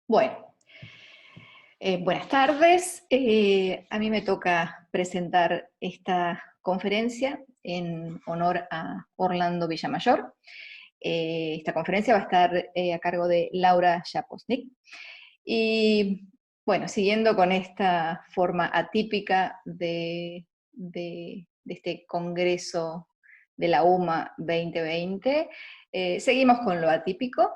Bueno, buenas tardes. A mí me toca presentar esta conferencia en honor a Orlando Villamayor. Esta conferencia va a estar a cargo de Laura Japosnik. Y bueno, siguiendo con esta forma atípica de este Congreso de la UMA 2020, seguimos con lo atípico.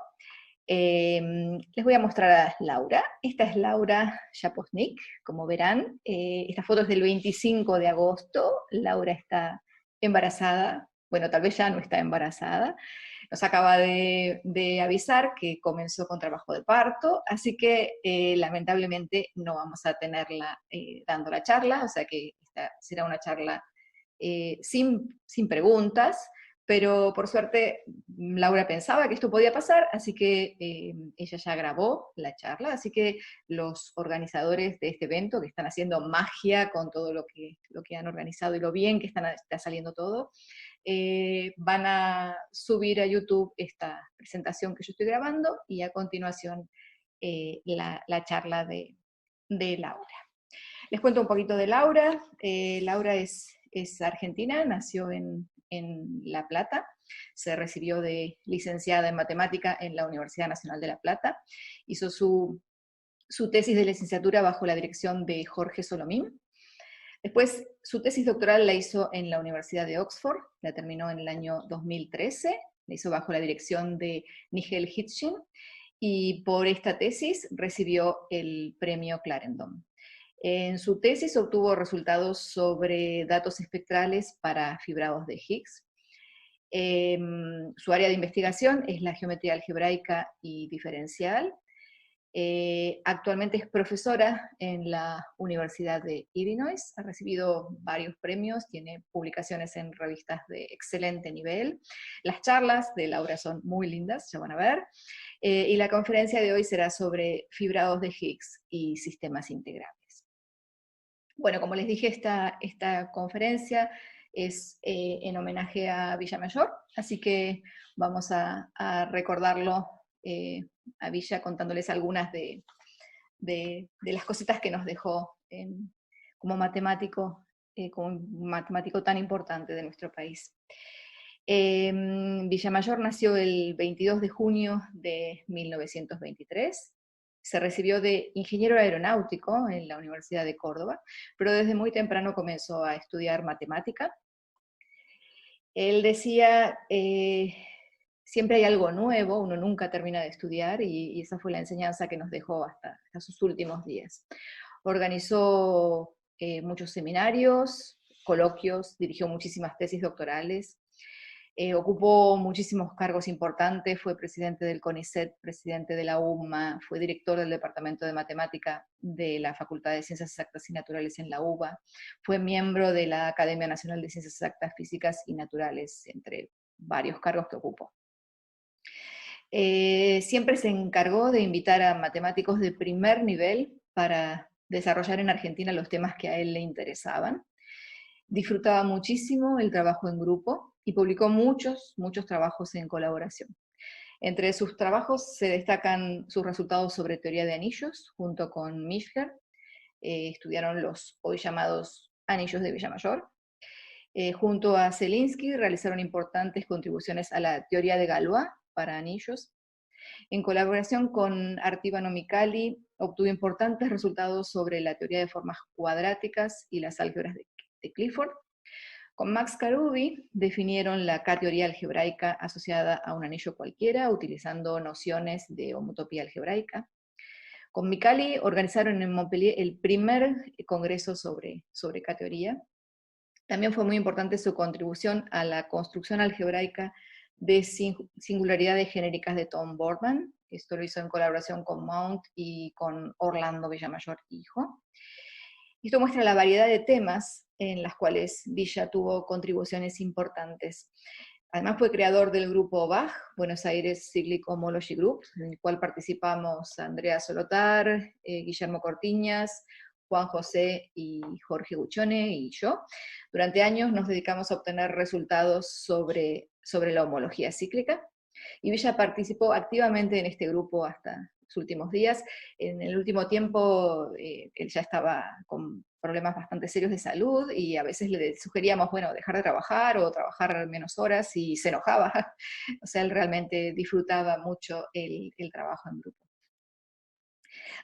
Les voy a mostrar a Laura. Esta es Laura Japosnik, como verán. Esta foto es del 25 de agosto. Laura está embarazada. Bueno, tal vez ya no está embarazada. Nos acaba de avisar que comenzó con trabajo de parto, así que lamentablemente no vamos a tenerla dando la charla, o sea que esta será una charla sin preguntas, pero por suerte Laura pensaba que esto podía pasar, así que ella ya grabó la charla, así que los organizadores de este evento, que están haciendo magia con todo lo que han organizado y lo bien que está saliendo todo, van a subir a YouTube esta presentación que yo estoy grabando y a continuación la charla de Laura. Les cuento un poquito de Laura. Laura es argentina, nació en La Plata, se recibió de licenciada en matemática en la Universidad Nacional de La Plata, hizo su tesis de licenciatura bajo la dirección de Jorge Solomín. Después, su tesis doctoral la hizo en la Universidad de Oxford, la terminó en el año 2013, la hizo bajo la dirección de Nigel Hitchin, y por esta tesis recibió el premio Clarendon. En su tesis obtuvo resultados sobre datos espectrales para fibrados de Higgs. Su área de investigación es la geometría algebraica y diferencial. Actualmente es profesora en la Universidad de Illinois, ha recibido varios premios, tiene publicaciones en revistas de excelente nivel. Las charlas de Laura son muy lindas, ya van a ver. Y la conferencia de hoy será sobre fibrados de Higgs y sistemas integrables. Bueno, como les dije, esta conferencia es en homenaje a Villamayor, así que vamos a recordarlo a Villa contándoles algunas de las cositas que nos dejó como matemático tan importante de nuestro país. Villamayor nació el 22 de junio de 1923, se recibió de ingeniero aeronáutico en la Universidad de Córdoba, pero desde muy temprano comenzó a estudiar matemática. Él decía, siempre hay algo nuevo, uno nunca termina de estudiar, y esa fue la enseñanza que nos dejó hasta sus últimos días. Organizó muchos seminarios, coloquios, dirigió muchísimas tesis doctorales, ocupó muchísimos cargos importantes, fue presidente del CONICET, presidente de la UMA, fue director del Departamento de Matemática de la Facultad de Ciencias Exactas y Naturales en la UBA, fue miembro de la Academia Nacional de Ciencias Exactas, Físicas y Naturales, entre varios cargos que ocupó. Siempre se encargó de invitar a matemáticos de primer nivel para desarrollar en Argentina los temas que a él le interesaban. Disfrutaba muchísimo el trabajo en grupo y publicó muchos trabajos en colaboración. Entre sus trabajos se destacan sus resultados sobre teoría de anillos, junto con Mischler. Estudiaron los hoy llamados anillos de Villamayor. Junto a Zelinsky realizaron importantes contribuciones a la teoría de Galois para anillos. En colaboración con Artibano Micali, obtuvo importantes resultados sobre la teoría de formas cuadráticas y las álgebras de Clifford. Con Max Karoubi definieron la K-teoría algebraica asociada a un anillo cualquiera, utilizando nociones de homotopía algebraica. Con Micali organizaron en Montpellier el primer congreso sobre K-teoría. También fue muy importante su contribución a la construcción algebraica de singularidades genéricas de Tom Boardman. Esto lo hizo en colaboración con Mount y con Orlando Villamayor, hijo. Esto muestra la variedad de temas en las cuales Villa tuvo contribuciones importantes. Además fue creador del grupo BAG, Buenos Aires Cyclic Homology Group, en el cual participamos Andrea Solotar, Guillermo Cortiñas, Juan José y Jorge Guccione y yo. Durante años nos dedicamos a obtener resultados sobre la homología cíclica, y Villa participó activamente en este grupo hasta últimos días. En el último tiempo él ya estaba con problemas bastante serios de salud y a veces le sugeríamos, bueno, dejar de trabajar o trabajar menos horas y se enojaba. O sea, él realmente disfrutaba mucho el trabajo en grupo.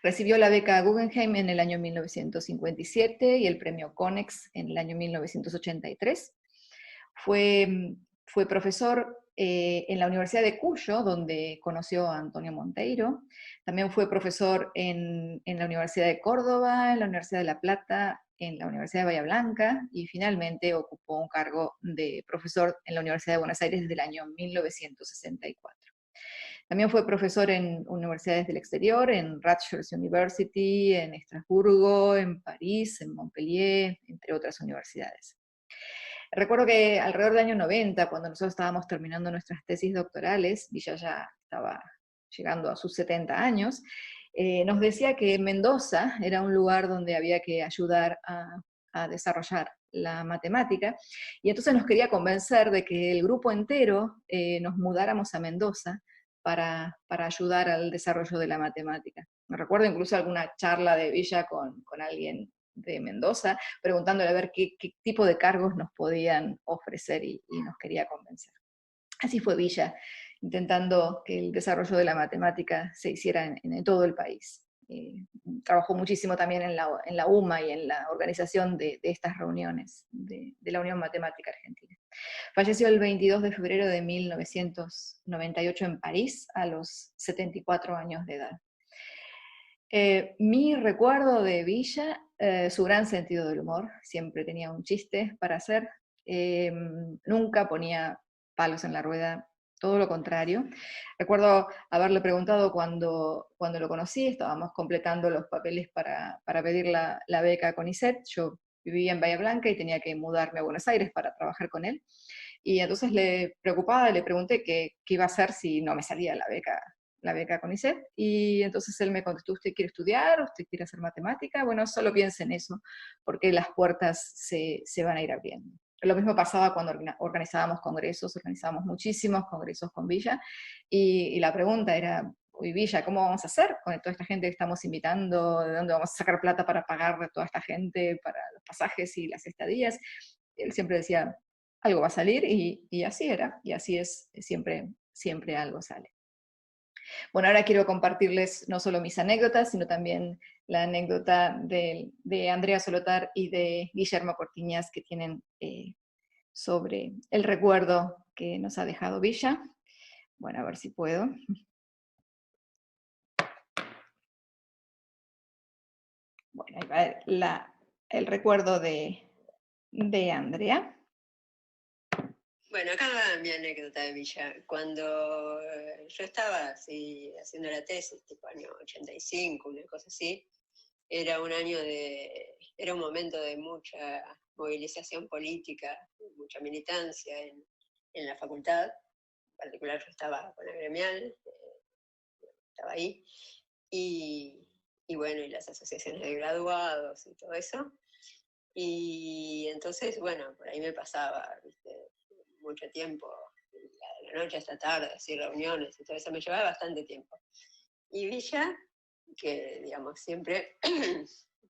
Recibió la beca Guggenheim en el año 1957 y el premio Konex en el año 1983. Fue profesor en la Universidad de Cuyo, donde conoció a Antonio Monteiro. También fue profesor en la Universidad de Córdoba, en la Universidad de La Plata, en la Universidad de Bahía Blanca, y finalmente ocupó un cargo de profesor en la Universidad de Buenos Aires desde el año 1964. También fue profesor en universidades del exterior, en Rutgers University, en Estrasburgo, en París, en Montpellier, entre otras universidades. Recuerdo que alrededor del año 90, cuando nosotros estábamos terminando nuestras tesis doctorales, Villa ya estaba llegando a sus 70 años, nos decía que Mendoza era un lugar donde había que ayudar a desarrollar la matemática, y entonces nos quería convencer de que el grupo entero nos mudáramos a Mendoza para ayudar al desarrollo de la matemática. Me recuerdo incluso alguna charla de Villa con alguien de Mendoza, preguntándole a ver qué tipo de cargos nos podían ofrecer y nos quería convencer. Así fue Villa, intentando que el desarrollo de la matemática se hiciera en todo el país. Trabajó muchísimo también en la UMA y en la organización de estas reuniones de la Unión Matemática Argentina. Falleció el 22 de febrero de 1998 en París, a los 74 años de edad. Mi recuerdo de Villa, su gran sentido del humor, siempre tenía un chiste para hacer, nunca ponía palos en la rueda, todo lo contrario. Recuerdo haberle preguntado cuando lo conocí, estábamos completando los papeles para pedir la beca CONICET, yo vivía en Bahía Blanca y tenía que mudarme a Buenos Aires para trabajar con él, y entonces preocupada le pregunté qué iba a hacer si no me salía la beca CONICET, y entonces él me contestó: ¿usted quiere estudiar? ¿Usted quiere hacer matemática? Bueno, solo piense en eso, porque las puertas se van a ir abriendo. Lo mismo pasaba cuando organizábamos congresos, organizábamos muchísimos congresos con Villa, y la pregunta era: uy, Villa, ¿cómo vamos a hacer con toda esta gente que estamos invitando? ¿De dónde vamos a sacar plata para pagar a toda esta gente, para los pasajes y las estadías? Él siempre decía: algo va a salir, y así era, y así es, siempre algo sale. Bueno, ahora quiero compartirles no solo mis anécdotas, sino también la anécdota de Andrea Solotar y de Guillermo Cortiñas, que tienen sobre el recuerdo que nos ha dejado Villa. Bueno, a ver si puedo. Bueno, ahí va el recuerdo de Andrea. Bueno, acá va mi anécdota de Villa. Cuando yo estaba así, haciendo la tesis, tipo año 85, una cosa así, era un momento de mucha movilización política, mucha militancia en la facultad. En particular yo estaba con la gremial, estaba ahí, y bueno, y las asociaciones de graduados y todo eso. Y entonces, bueno, por ahí me pasaba, ¿viste? Mucho tiempo, de la noche hasta tarde, así reuniones y todo eso, me llevaba bastante tiempo. Y Villa, que digamos siempre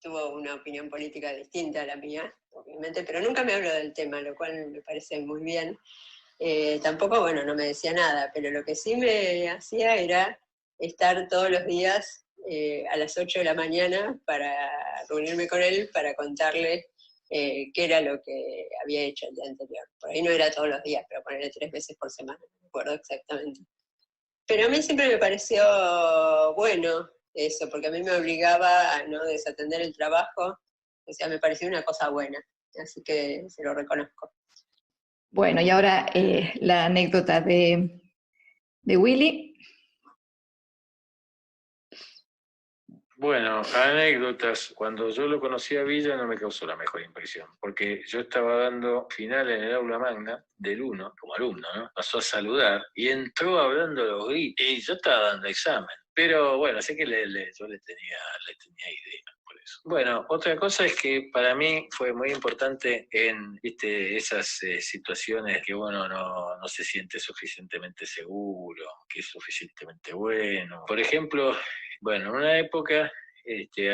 tuvo una opinión política distinta a la mía, obviamente, pero nunca me habló del tema, lo cual me parece muy bien. Tampoco, bueno, no me decía nada, pero lo que sí me hacía era estar todos los días a las 8 de la mañana para reunirme con él, para contarle qué era lo que había hecho el día anterior. Por ahí no era todos los días, pero ponerle 3 veces por semana, no me acuerdo exactamente. Pero a mí siempre me pareció bueno eso, porque a mí me obligaba a no desatender el trabajo, o sea, me pareció una cosa buena, así que se lo reconozco. Bueno, y ahora la anécdota de Willy. Bueno, anécdotas. Cuando yo lo conocí a Villa no me causó la mejor impresión, porque yo estaba dando final en el aula magna del 1, como alumno, ¿no? Pasó a saludar y entró hablando a los gritos, y yo estaba dando examen. Pero bueno, sé que yo le tenía idea por eso. Bueno, otra cosa es que para mí fue muy importante en esas situaciones que uno no se siente suficientemente seguro, que es suficientemente bueno. Por ejemplo, Bueno, en una época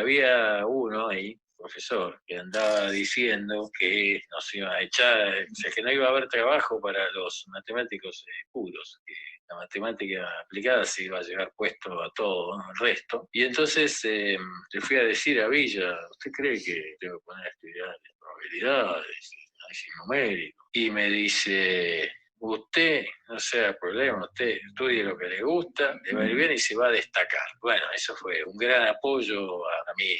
había uno ahí, profesor, que andaba diciendo que nos iba a echar, o sea, que no iba a haber trabajo para los matemáticos puros, que la matemática aplicada se iba a llevar puesto a todo, ¿no?, el resto. Y entonces le fui a decir a Villa, ¿usted cree que tengo que poner a estudiar probabilidades, análisis numérico? Y me dice, usted, no sea problema, usted estudie lo que le gusta, le va a ir bien y se va a destacar. Bueno, eso fue un gran apoyo a mi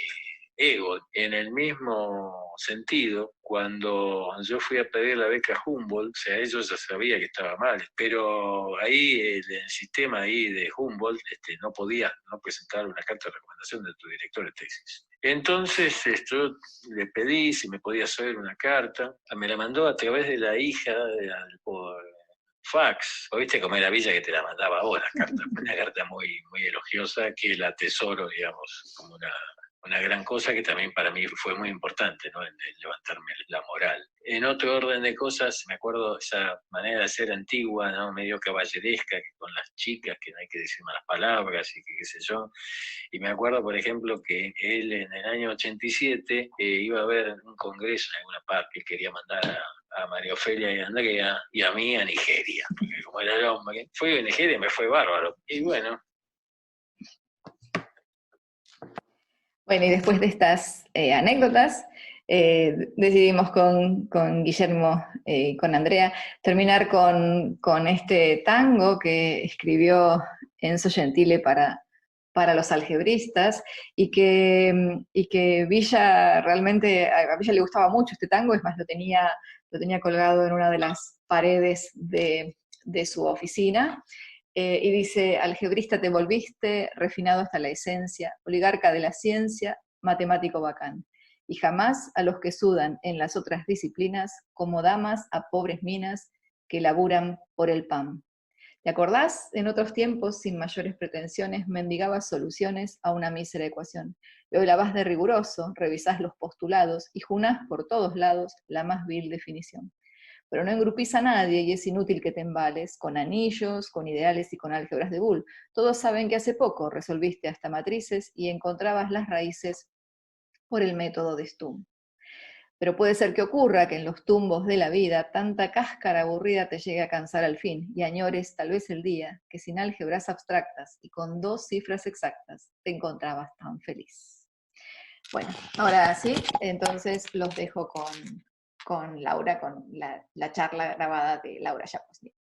ego. En el mismo sentido, cuando yo fui a pedir la beca Humboldt, o sea, ellos ya sabía que estaba mal, pero ahí el sistema ahí de Humboldt no podía no presentar una carta de recomendación de tu director de tesis. Entonces yo le pedí si me podía hacer una carta, me la mandó a través de la hija por fax, o viste cómo era Villa que te la mandaba a vos la carta, una carta muy, muy elogiosa que la atesoro, digamos, como una gran cosa que también para mí fue muy importante, ¿no?, en levantarme la moral. En otro orden de cosas, me acuerdo esa manera de ser antigua, ¿no?, medio caballeresca, que con las chicas, que no hay que decir malas palabras y que qué sé yo. Y me acuerdo, por ejemplo, que él en el año 87 iba a haber un congreso en alguna parte, que quería mandar a María Ofelia y a Andrea, y a mí a Nigeria, porque como era el hombre, fui a Nigeria y me fue bárbaro. Y bueno. Bueno, y después de estas anécdotas, decidimos con Guillermo y con Andrea terminar con este tango que escribió Enzo Gentile para los algebristas, y que Villa realmente, a Villa le gustaba mucho este tango, es más, lo tenía colgado en una de las paredes de su oficina. Y dice, algebrista te volviste, refinado hasta la esencia, oligarca de la ciencia, matemático bacán. Y jamás a los que sudan en las otras disciplinas, como damas a pobres minas que laburan por el pan. ¿Te acordás? En otros tiempos, sin mayores pretensiones, mendigabas soluciones a una mísera ecuación. Y hoy la vas de riguroso, revisás los postulados y junás por todos lados la más vil definición. Pero no engrupís a nadie y es inútil que te embales con anillos, con ideales y con álgebras de Boole. Todos saben que hace poco resolviste hasta matrices y encontrabas las raíces por el método de Stum. Pero puede ser que ocurra que en los tumbos de la vida tanta cáscara aburrida te llegue a cansar al fin y añores tal vez el día que sin álgebras abstractas y con 2 cifras exactas te encontrabas tan feliz. Bueno, ahora sí, entonces los dejo con Laura, con la charla grabada de Laura Japosnik.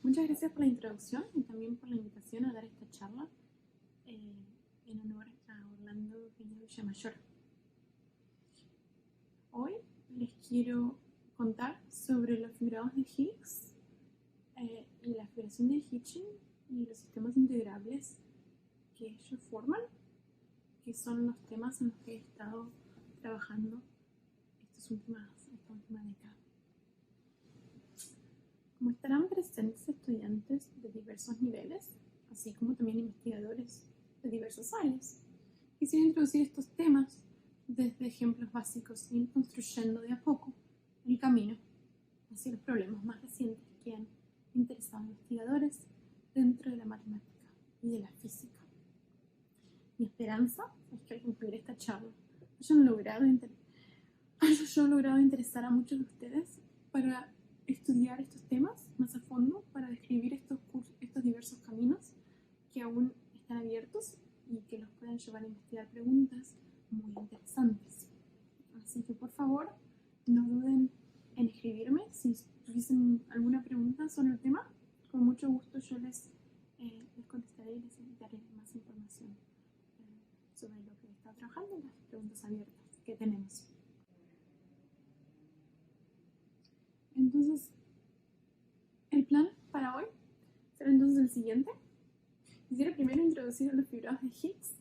Muchas gracias por la introducción y también por la invitación a dar esta charla en honor a Orlando Villamayor. Hoy les quiero contar sobre los fibrados de Higgs y la fibración de Hitching y los sistemas integrables que ellos forman, que son los temas en los que he estado trabajando esta última década. Como estarán presentes estudiantes de diversos niveles, así como también investigadores de diversas áreas, quisiera introducir estos temas desde ejemplos básicos y ir construyendo de a poco el camino hacia los problemas más recientes que han interesado a investigadores dentro de la matemática y de la física. Mi esperanza es que al concluir esta charla hayan logrado interesar a muchos de ustedes para estudiar estos temas más a fondo, para describir estos diversos caminos que aún están abiertos y que los puedan llevar a investigar preguntas muy interesantes. Así que por favor, no duden en escribirme si tuviesen alguna pregunta sobre el tema. Con mucho gusto yo les contestaré y les daré más información sobre lo que he estado trabajando, las preguntas abiertas que tenemos. Entonces, el plan para hoy será entonces el siguiente. Quisiera primero introducir a los fibrados de Higgs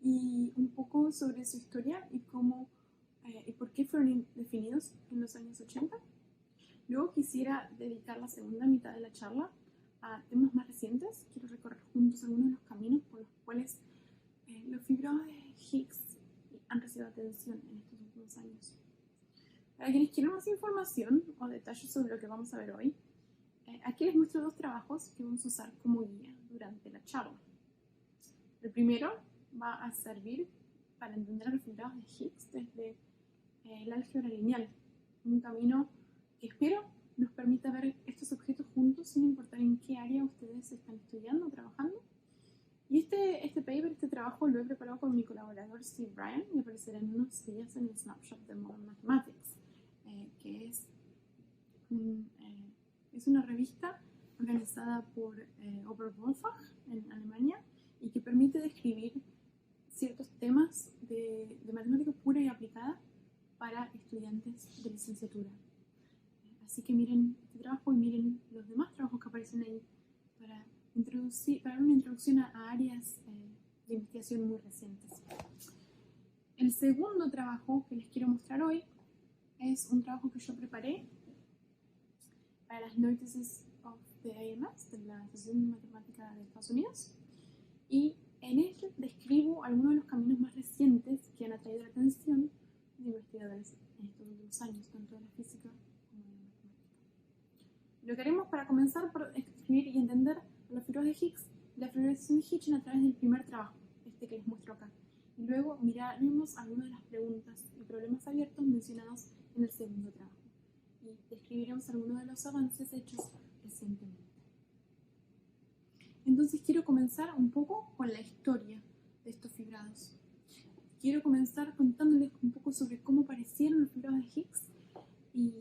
y un poco sobre su historia y cómo y por qué fueron definidos en los años 80. Luego quisiera dedicar la segunda mitad de la charla a temas más recientes. Quiero recorrer juntos algunos de los caminos por los cuales los fibrados de Higgs han recibido atención en estos últimos años. Para quienes quieran más información o detalles sobre lo que vamos a ver hoy, aquí les muestro dos trabajos que vamos a usar como guía durante la charla. El primero va a servir para entender los fibrados de Higgs desde el álgebra lineal, un camino que espero nos permita ver estos objetos juntos sin importar en qué área ustedes están estudiando o trabajando. Y este paper, este trabajo lo he preparado con mi colaborador Steve Bryan y aparecerá en unos días en el Snapshot de Modern Mathematics, que es una revista organizada por Oberwolfach en Alemania y que permite describir ciertos temas de matemática pura y aplicada para estudiantes de licenciatura. Así que miren este trabajo y miren los demás trabajos que aparecen ahí para una introducción a áreas de investigación muy recientes. El segundo trabajo que les quiero mostrar hoy es un trabajo que yo preparé para las Notices of the AMS, de la Asociación de Matemática de Estados Unidos, y en él describo algunos de los caminos más recientes que han atraído la atención de investigadores en estos últimos años, tanto de la física como de la matemática. Lo que haremos para comenzar por escribir y entender los fibrados de Higgs, la fibrilación de Hitchin a través del primer trabajo, que les muestro acá. Y luego miraremos algunas de las preguntas y problemas abiertos mencionados en el segundo trabajo. Y describiremos algunos de los avances hechos recientemente. Entonces quiero comenzar un poco con la historia de estos fibrados. Quiero comenzar contándoles un poco sobre cómo aparecieron los fibrados de Higgs y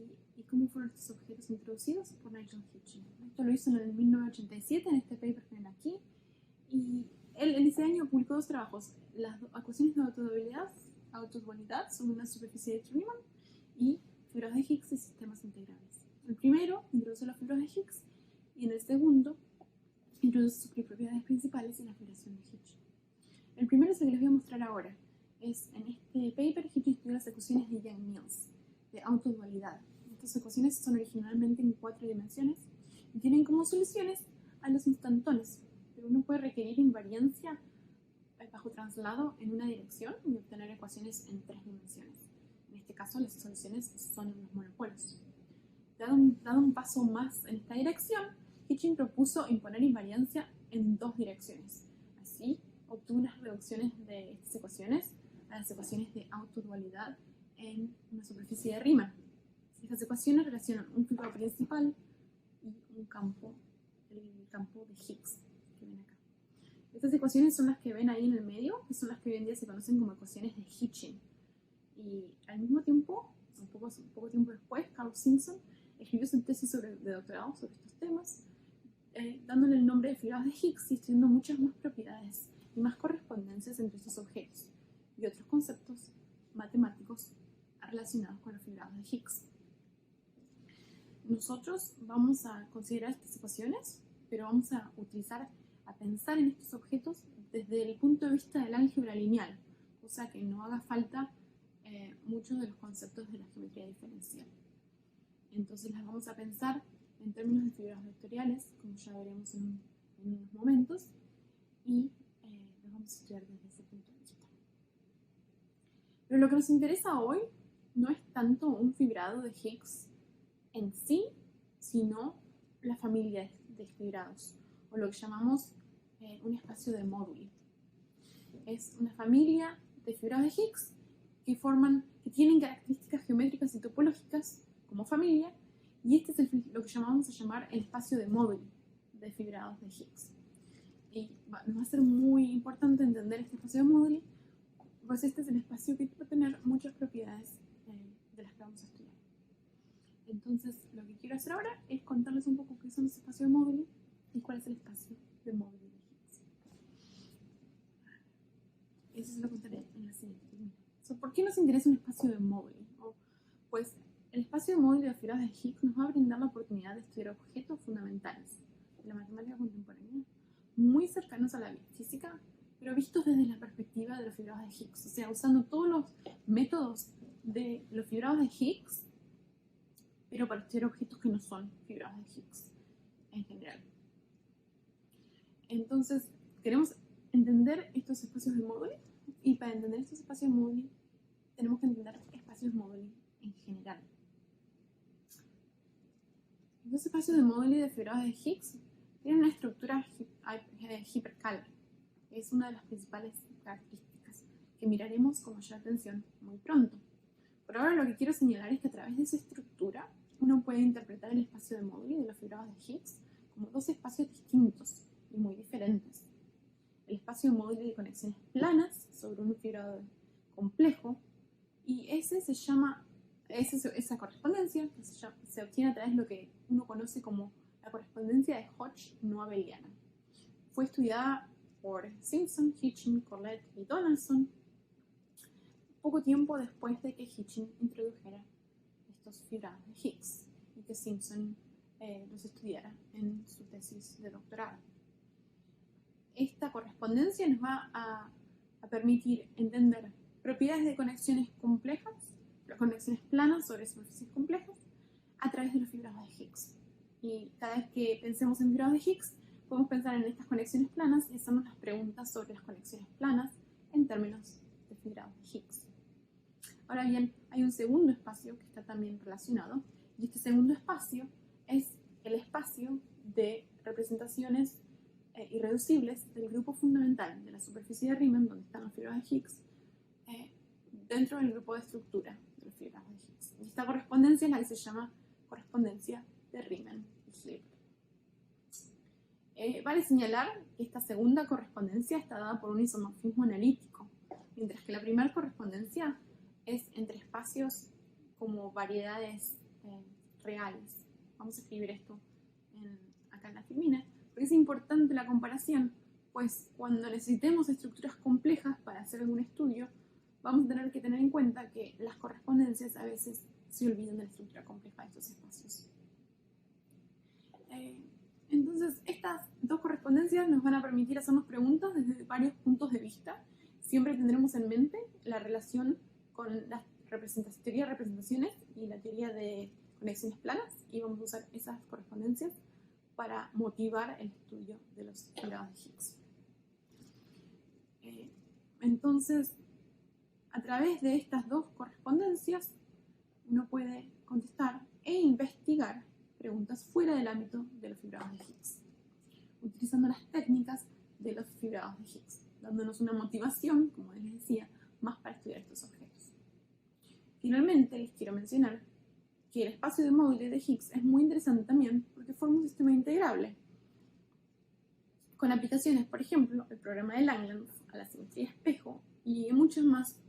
cómo fueron estos objetos introducidos por Nigel Hitchin. Esto lo hizo en el 1987, en este paper que ven aquí, y él en ese año publicó dos trabajos, las ecuaciones de autodualidad sobre una superficie de Riemann y fibrados de Higgs y sistemas integrales. El primero introduce los fibrados de Higgs y en el segundo introduce sus propiedades principales y la fibrilación de Hitchin. El primero es el que les voy a mostrar ahora. En este paper Hitchin estudió las ecuaciones de Yang-Mills, de autodualidad. Estas ecuaciones son originalmente en 4 dimensiones y tienen como soluciones a los instantones, pero uno puede requerir invariancia bajo traslado en una dirección y obtener ecuaciones en 3 dimensiones. En este caso, las soluciones son los monopolos. Dado un paso más en esta dirección, Hitchin propuso imponer invariancia en 2 direcciones. Así, obtuvo unas reducciones de estas ecuaciones a las ecuaciones de autodualidad en una superficie de Riemann. Estas ecuaciones relacionan un fibrado principal y un campo, el campo de Higgs, que ven acá. Estas ecuaciones son las que ven ahí en el medio, que son las que hoy en día se conocen como ecuaciones de Hitchin. Y al mismo tiempo, un poco tiempo después, Carl Simpson escribió su tesis de doctorado sobre estos temas, dándole el nombre de fibrados de Higgs y estudiando muchas más propiedades y más correspondencias entre estos objetos y otros conceptos matemáticos relacionados con los fibrados de Higgs. Nosotros vamos a considerar estas ecuaciones, pero vamos a pensar en estos objetos desde el punto de vista del álgebra lineal, o sea que no haga falta muchos de los conceptos de la geometría diferencial. Entonces las vamos a pensar en términos de fibrados vectoriales, como ya veremos en unos momentos, y los vamos a estudiar desde ese punto de vista. Pero lo que nos interesa hoy no es tanto un fibrado de Higgs en sí, sino la familia de fibrados, o lo que llamamos un espacio de móduli. Es una familia de fibrados de Higgs que tienen características geométricas y topológicas como familia, y este es lo que vamos a llamar el espacio de móduli de fibrados de Higgs. Y nos va a ser muy importante entender este espacio de móduli, pues este es el espacio que va a tener muchas propiedades de las que vamos a estudiar. Entonces, lo que quiero hacer ahora es contarles un poco qué son los espacios de móduli y cuál es el espacio de móduli de Higgs. Eso se lo contaré en la siguiente. ¿Por qué nos interesa un espacio de móduli? Pues el espacio de móduli de fibrados de Higgs nos va a brindar la oportunidad de estudiar objetos fundamentales de la matemática contemporánea, muy cercanos a la física, pero vistos desde la perspectiva de los fibrados de Higgs, o sea, usando todos los métodos de los fibrados de Higgs, pero para estudiar objetos que no son fibrados de Higgs en general. Entonces, queremos entender estos espacios de móduli, y para entender estos espacios de móduli tenemos que entender espacios de móduli en en general. Los espacios de módulo de fibrados de Higgs tienen una estructura hipercal, que es una de las principales características que miraremos con mayor atención muy pronto. Por ahora lo que quiero señalar es que a través de esa estructura uno puede interpretar el espacio de módulo de los fibrados de Higgs como dos espacios distintos y muy diferentes. El espacio de módulo de conexiones planas sobre un fibrado complejo, y esa correspondencia que se obtiene a través de lo que uno conoce como la correspondencia de Hodge no abeliana. Fue estudiada por Simpson, Hitching, Corlett y Donaldson poco tiempo después de que Hitching introdujera estos fibrados de Higgs y que Simpson los estudiara en su tesis de doctorado. Esta correspondencia nos va a permitir entender propiedades de conexiones complejas, las conexiones planas sobre superficies complejas, a través de los fibrados de Higgs. Y cada vez que pensemos en fibrados de Higgs, podemos pensar en estas conexiones planas y hacernos las preguntas sobre las conexiones planas en términos de fibrados de Higgs. Ahora bien, hay un segundo espacio que está también relacionado, y este segundo espacio es el espacio de representaciones irreducibles del grupo fundamental de la superficie de Riemann, donde están los fibrados de Higgs, dentro del grupo de estructura de los fibrados de Higgs. Y esta correspondencia es la que se llama correspondencia de Riemann y Hilbert. Vale señalar que esta segunda correspondencia está dada por un isomorfismo analítico, mientras que la primera correspondencia es entre espacios como variedades reales. Vamos a escribir esto acá en la filmina, porque es importante la comparación, pues cuando necesitemos estructuras complejas para hacer algún estudio, vamos a tener que tener en cuenta que las correspondencias a veces se olvidan de la estructura compleja de estos espacios. Entonces, estas dos correspondencias nos van a permitir hacernos preguntas desde varios puntos de vista. Siempre tendremos en mente la relación con la teoría de representaciones y la teoría de conexiones planas, y vamos a usar esas correspondencias para motivar el estudio de los fibrados de Higgs. Entonces, a través de estas dos correspondencias, uno puede contestar e investigar preguntas fuera del ámbito de los fibrados de Higgs, utilizando las técnicas de los fibrados de Higgs, dándonos una motivación, como les decía, más para estudiar estos objetos. Finalmente, les quiero mencionar que el espacio de módulo de Higgs es muy interesante también porque forma un sistema integrable, con aplicaciones, por ejemplo, el programa de Langlands a la simetría de espejo y muchas más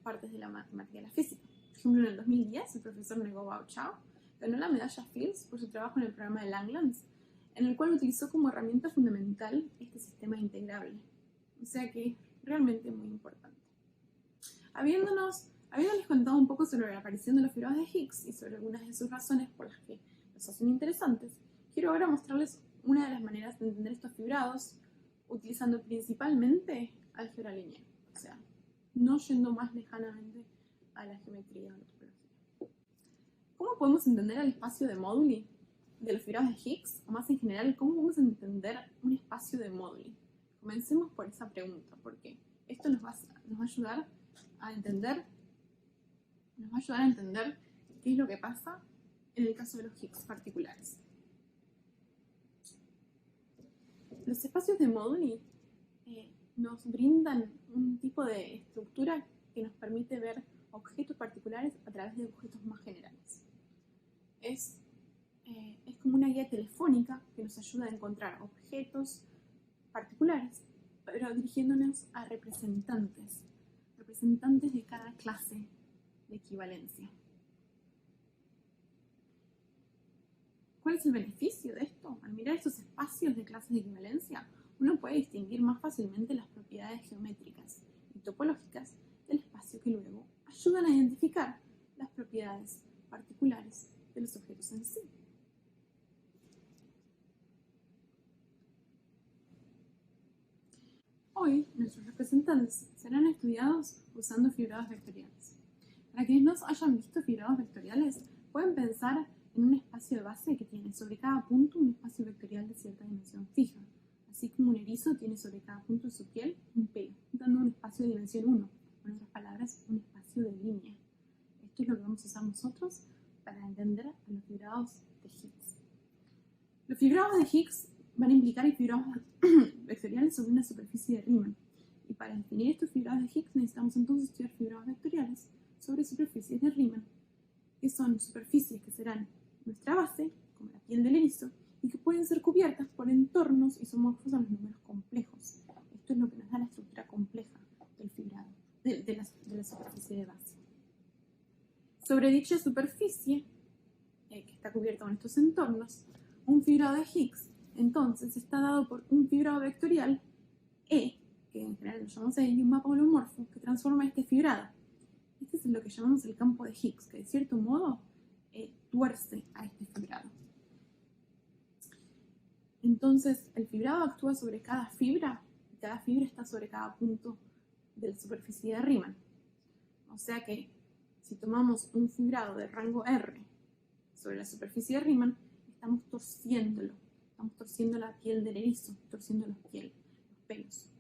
partes de la matemática y la física. Por ejemplo, en el 2010, el profesor Ngo Bao Chao ganó la medalla Fields por su trabajo en el programa de Langlands, en el cual utilizó como herramienta fundamental este sistema integrable. O sea que es realmente muy importante. Habiéndoles contado un poco sobre la aparición de los fibrados de Higgs y sobre algunas de sus razones por las que los hacen interesantes, quiero ahora mostrarles una de las maneras de entender estos fibrados utilizando principalmente álgebra lineal, o sea, no yendo más lejanamente a la geometría o la topología. ¿Cómo podemos entender el espacio de móduli de los fibrados de Higgs? O más en general, ¿cómo podemos entender un espacio de móduli? Comencemos por esa pregunta, porque esto nos va a ayudar a entender qué es lo que pasa en el caso de los Higgs particulares. Los espacios de móduli nos brindan un tipo de estructura que nos permite ver objetos particulares a través de objetos más generales. Es como una guía telefónica que nos ayuda a encontrar objetos particulares, pero dirigiéndonos a representantes de cada clase de equivalencia. ¿Cuál es el beneficio de esto? Al mirar estos espacios de clases de equivalencia, uno puede distinguir más fácilmente las propiedades geométricas y topológicas del espacio que luego ayudan a identificar las propiedades particulares de los objetos en sí. Hoy, nuestros representantes serán estudiados usando fibrados vectoriales. Para quienes no hayan visto fibrados vectoriales, pueden pensar en un espacio de base que tiene sobre cada punto un espacio vectorial de cierta dimensión fija, así como un erizo tiene sobre cada punto de su piel un pelo, dando un espacio de dimensión 1, en otras palabras, un espacio de línea. esto es lo que vamos a usar nosotros para entender a los fibrados de Higgs. Los fibrados de Higgs van a implicar fibrados vectoriales sobre una superficie de Riemann. Y para definir estos fibrados de Higgs necesitamos entonces estudiar fibrados vectoriales sobre superficies de Riemann, que son superficies que serán nuestra base, como la piel del erizo, y que pueden ser cubiertas por entornos isomorfos a los números complejos. Esto es lo que nos da la estructura compleja del fibrado, de la superficie de base. Sobre dicha superficie, que está cubierta con estos entornos, un fibrado de Higgs, entonces, está dado por un fibrado vectorial E, que en general lo llamamos E, y un mapa holomorfo que transforma este fibrado. Este es lo que llamamos el campo de Higgs, que de cierto modo tuerce a este fibrado. Entonces, el fibrado actúa sobre cada fibra, y cada fibra está sobre cada punto de la superficie de Riemann. O sea que, si tomamos un fibrado de rango R sobre la superficie de Riemann, estamos torciéndolo. Estamos torciendo la piel del erizo, torciendo los pelos.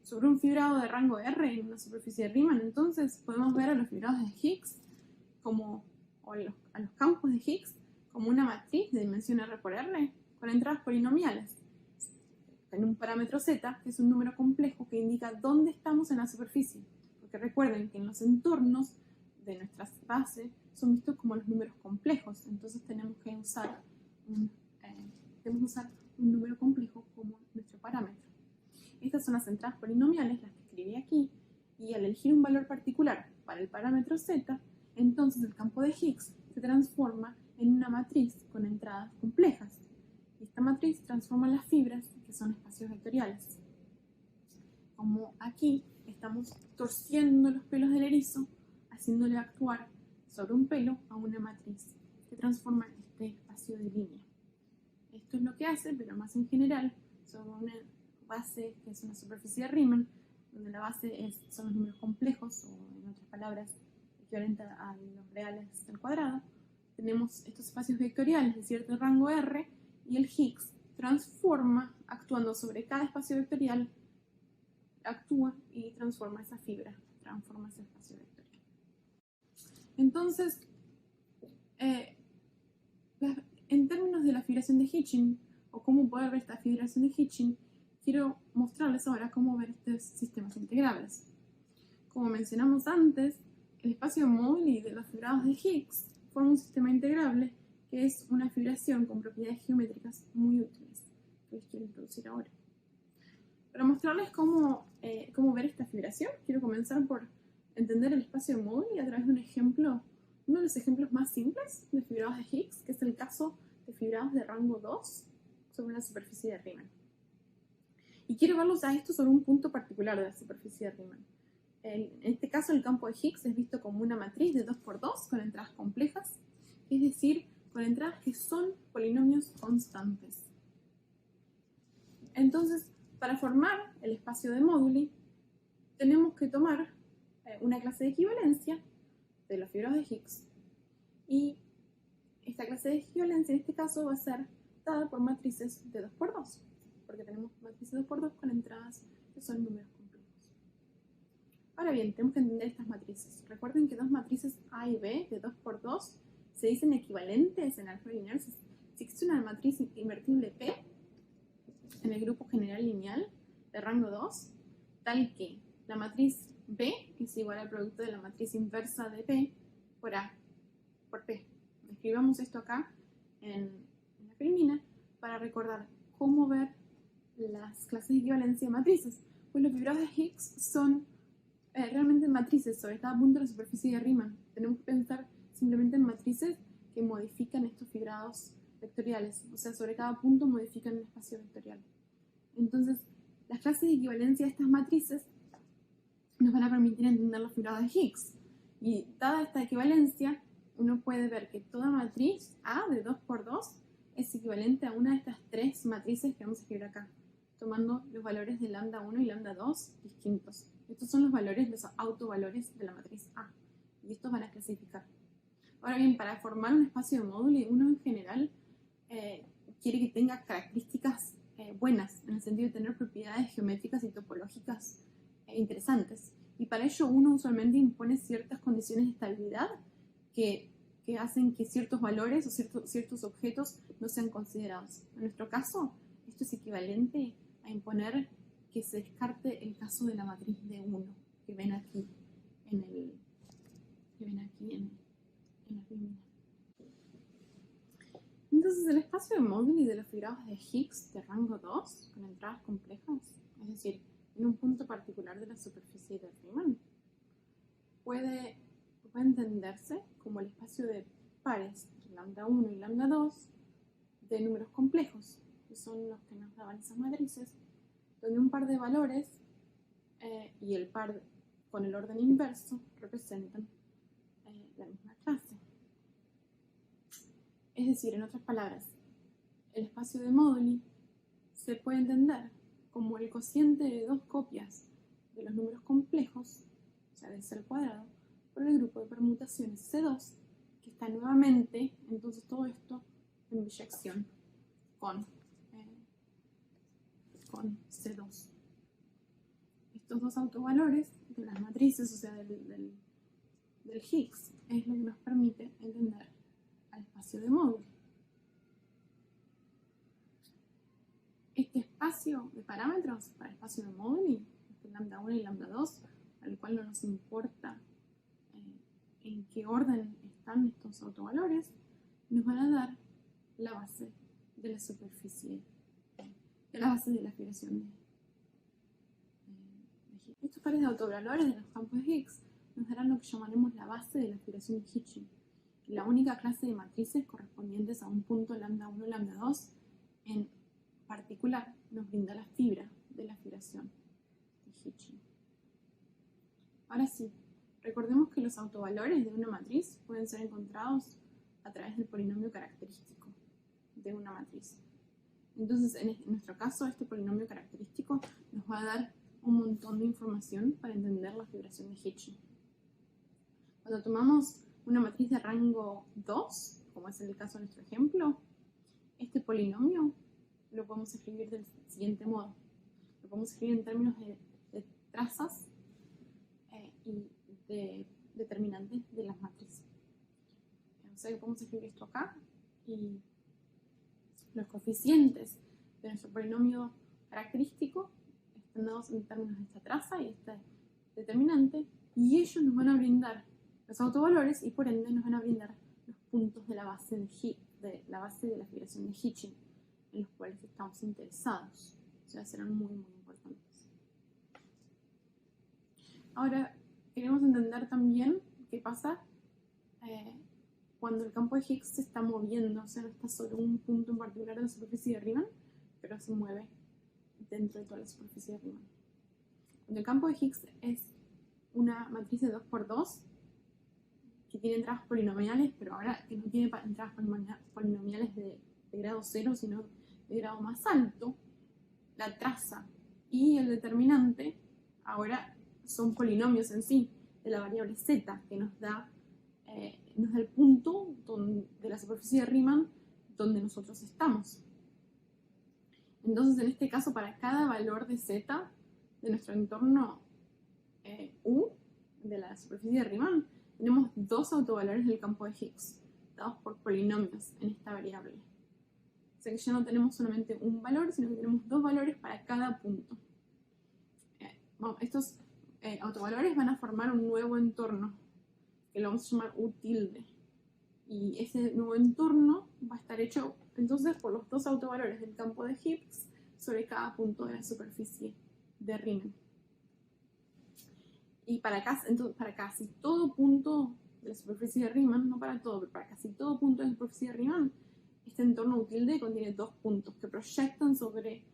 Sobre un fibrado de rango R en una superficie de Riemann, entonces podemos ver a los fibrados de Higgs o a los campos de Higgs como una matriz de dimensión R por R con entradas polinomiales en un parámetro Z, que es un número complejo que indica dónde estamos en la superficie. Porque recuerden que en los entornos de nuestra base son vistos como los números complejos, entonces tenemos que usar un número complejo como nuestro parámetro. Estas son las entradas polinomiales, las que escribí aquí, y al elegir un valor particular para el parámetro Z, entonces el campo de Higgs se transforma en una matriz con entradas complejas. Y esta matriz transforma las fibras, que son espacios vectoriales. Como aquí estamos torciendo los pelos del erizo, haciéndole actuar sobre un pelo a una matriz que transforma este espacio de línea. Esto es lo que hace, pero más en general, sobre una base que es una superficie de Riemann, donde la base son los números complejos, o en otras palabras, equivalente a los reales del cuadrado. Tenemos estos espacios vectoriales de cierto rango R, y el Higgs transforma, actuando sobre cada espacio vectorial, actúa y transforma esa fibra, transforma ese espacio vectorial. Entonces, en términos de la fibración de Hitchin, o cómo poder ver esta fibración de Hitchin, quiero mostrarles ahora cómo ver estos sistemas integrables. Como mencionamos antes, el espacio móvil de los fibrados de Higgs forma un sistema integrable que es una fibración con propiedades geométricas muy útiles, que les quiero introducir ahora. Para mostrarles cómo ver esta fibración, quiero comenzar por entender el espacio móvil a través de un ejemplo, uno de los ejemplos más simples de fibrados de Higgs, que es el caso de fibrados de rango 2 sobre una superficie de Riemann. Y quiero verlos a esto sobre un punto particular de la superficie de Riemann. En este caso, el campo de Higgs es visto como una matriz de 2×2 con entradas complejas, es decir, con entradas que son polinomios constantes. Entonces, para formar el espacio de móduli, tenemos que tomar una clase de equivalencia de los fibrados de Higgs, y esta clase de equivalencia en este caso va a ser dada por matrices de 2×2, porque tenemos matrices 2×2 con entradas que son números complejos. Ahora bien, tenemos que entender estas matrices. Recuerden que dos matrices A y B de 2×2 se dicen equivalentes en álgebra lineal si existe una matriz invertible P en el grupo general lineal de rango 2, tal que la matriz B es igual al producto de la matriz inversa de P por A por P. Escribamos esto acá en la filmina para recordar cómo ver las clases de equivalencia de matrices. Pues los fibrados de Higgs son realmente matrices sobre cada punto de la superficie de Riemann. Tenemos que pensar simplemente en matrices que modifican estos fibrados vectoriales, o sea, sobre cada punto modifican el espacio vectorial. Entonces, las clases de equivalencia de estas matrices nos van a permitir entender los fibrados de Higgs. Y dada esta equivalencia, uno puede ver que toda matriz A de 2×2 es equivalente a una de estas tres matrices que vamos a escribir acá, tomando los valores de lambda 1 y lambda 2 distintos. Estos son los valores, los autovalores de la matriz A, y estos van a clasificar. Ahora bien, para formar un espacio de módulo, uno en general quiere que tenga características buenas, en el sentido de tener propiedades geométricas y topológicas interesantes. Y para ello uno usualmente impone ciertas condiciones de estabilidad que hacen que ciertos valores o ciertos objetos no sean considerados. En nuestro caso, esto es equivalente a imponer que se descarte el caso de la matriz de 1, que ven aquí en la primera. Entonces, el espacio de Model y de los fibrados de Higgs de rango 2, con entradas complejas, es decir, en un punto particular de la superficie de Riemann, puede entenderse como el espacio de pares lambda 1 y lambda 2 de números complejos, que son los que nos daban esas matrices, donde un par de valores y el par con el orden inverso representan la misma clase. Es decir, en otras palabras, el espacio de Moduli se puede entender como el cociente de dos copias de los números complejos, o sea, de C al cuadrado, por el grupo de permutaciones C2, que está nuevamente, entonces todo esto en biyección con C2. Estos dos autovalores de las matrices, o sea, del Higgs, es lo que nos permite entender al espacio de Moduli. Este espacio de parámetros para el espacio de Moduli, este lambda 1 y lambda 2, al cual no nos importa en qué orden están estos autovalores, nos van a dar la base de la superficie, de la base de la fibración de Higgs. Estos pares de autovalores de los campos de Higgs nos darán lo que llamaremos la base de la fibración de Hitching, la única clase de matrices correspondientes a un punto lambda 1 lambda 2 en particular nos brinda la fibra de la fibración de Hitching. Ahora sí, recordemos que los autovalores de una matriz pueden ser encontrados a través del polinomio característico de una matriz. Entonces, en nuestro caso, este polinomio característico nos va a dar un montón de información para entender la fibración de Hitching. Cuando tomamos una matriz de rango 2, como es el caso de nuestro ejemplo, este polinomio lo podemos escribir del siguiente modo. Lo podemos escribir en términos de trazas y de determinantes de las matrices. O sea que podemos escribir esto acá y los coeficientes de nuestro polinomio característico están dados en términos de esta traza y este determinante, y ellos nos van a brindar los autovalores y por ende nos van a brindar los puntos de la base de la fibración de Hitching en los cuales estamos interesados. O sea, serán muy importantes. Ahora, queremos entender también qué pasa cuando el campo de Higgs se está moviendo, o sea, no está solo un punto en particular de la superficie de Riemann, pero se mueve dentro de toda la superficie de Riemann. Cuando el campo de Higgs es una matriz de 2×2, que tiene entradas polinomiales, pero ahora que no tiene entradas polinomiales de grado 0, sino de grado más alto, la traza y el determinante ahora son polinomios en sí de la variable z, que nos da el punto de la superficie de Riemann donde nosotros estamos. Entonces, en este caso, para cada valor de z de nuestro entorno U, de la superficie de Riemann, tenemos dos autovalores del campo de Higgs, dados por polinomios en esta variable. O sea que ya no tenemos solamente un valor, sino que tenemos dos valores para cada punto. Estos autovalores van a formar un nuevo entorno, que lo vamos a llamar U tilde. Y ese nuevo entorno va a estar hecho entonces por los dos autovalores del campo de Higgs sobre cada punto de la superficie de Riemann. Y para casi todo punto de la superficie de Riemann, no para todo, pero para casi todo punto de la superficie de Riemann, este entorno U tilde contiene dos puntos que proyectan sobre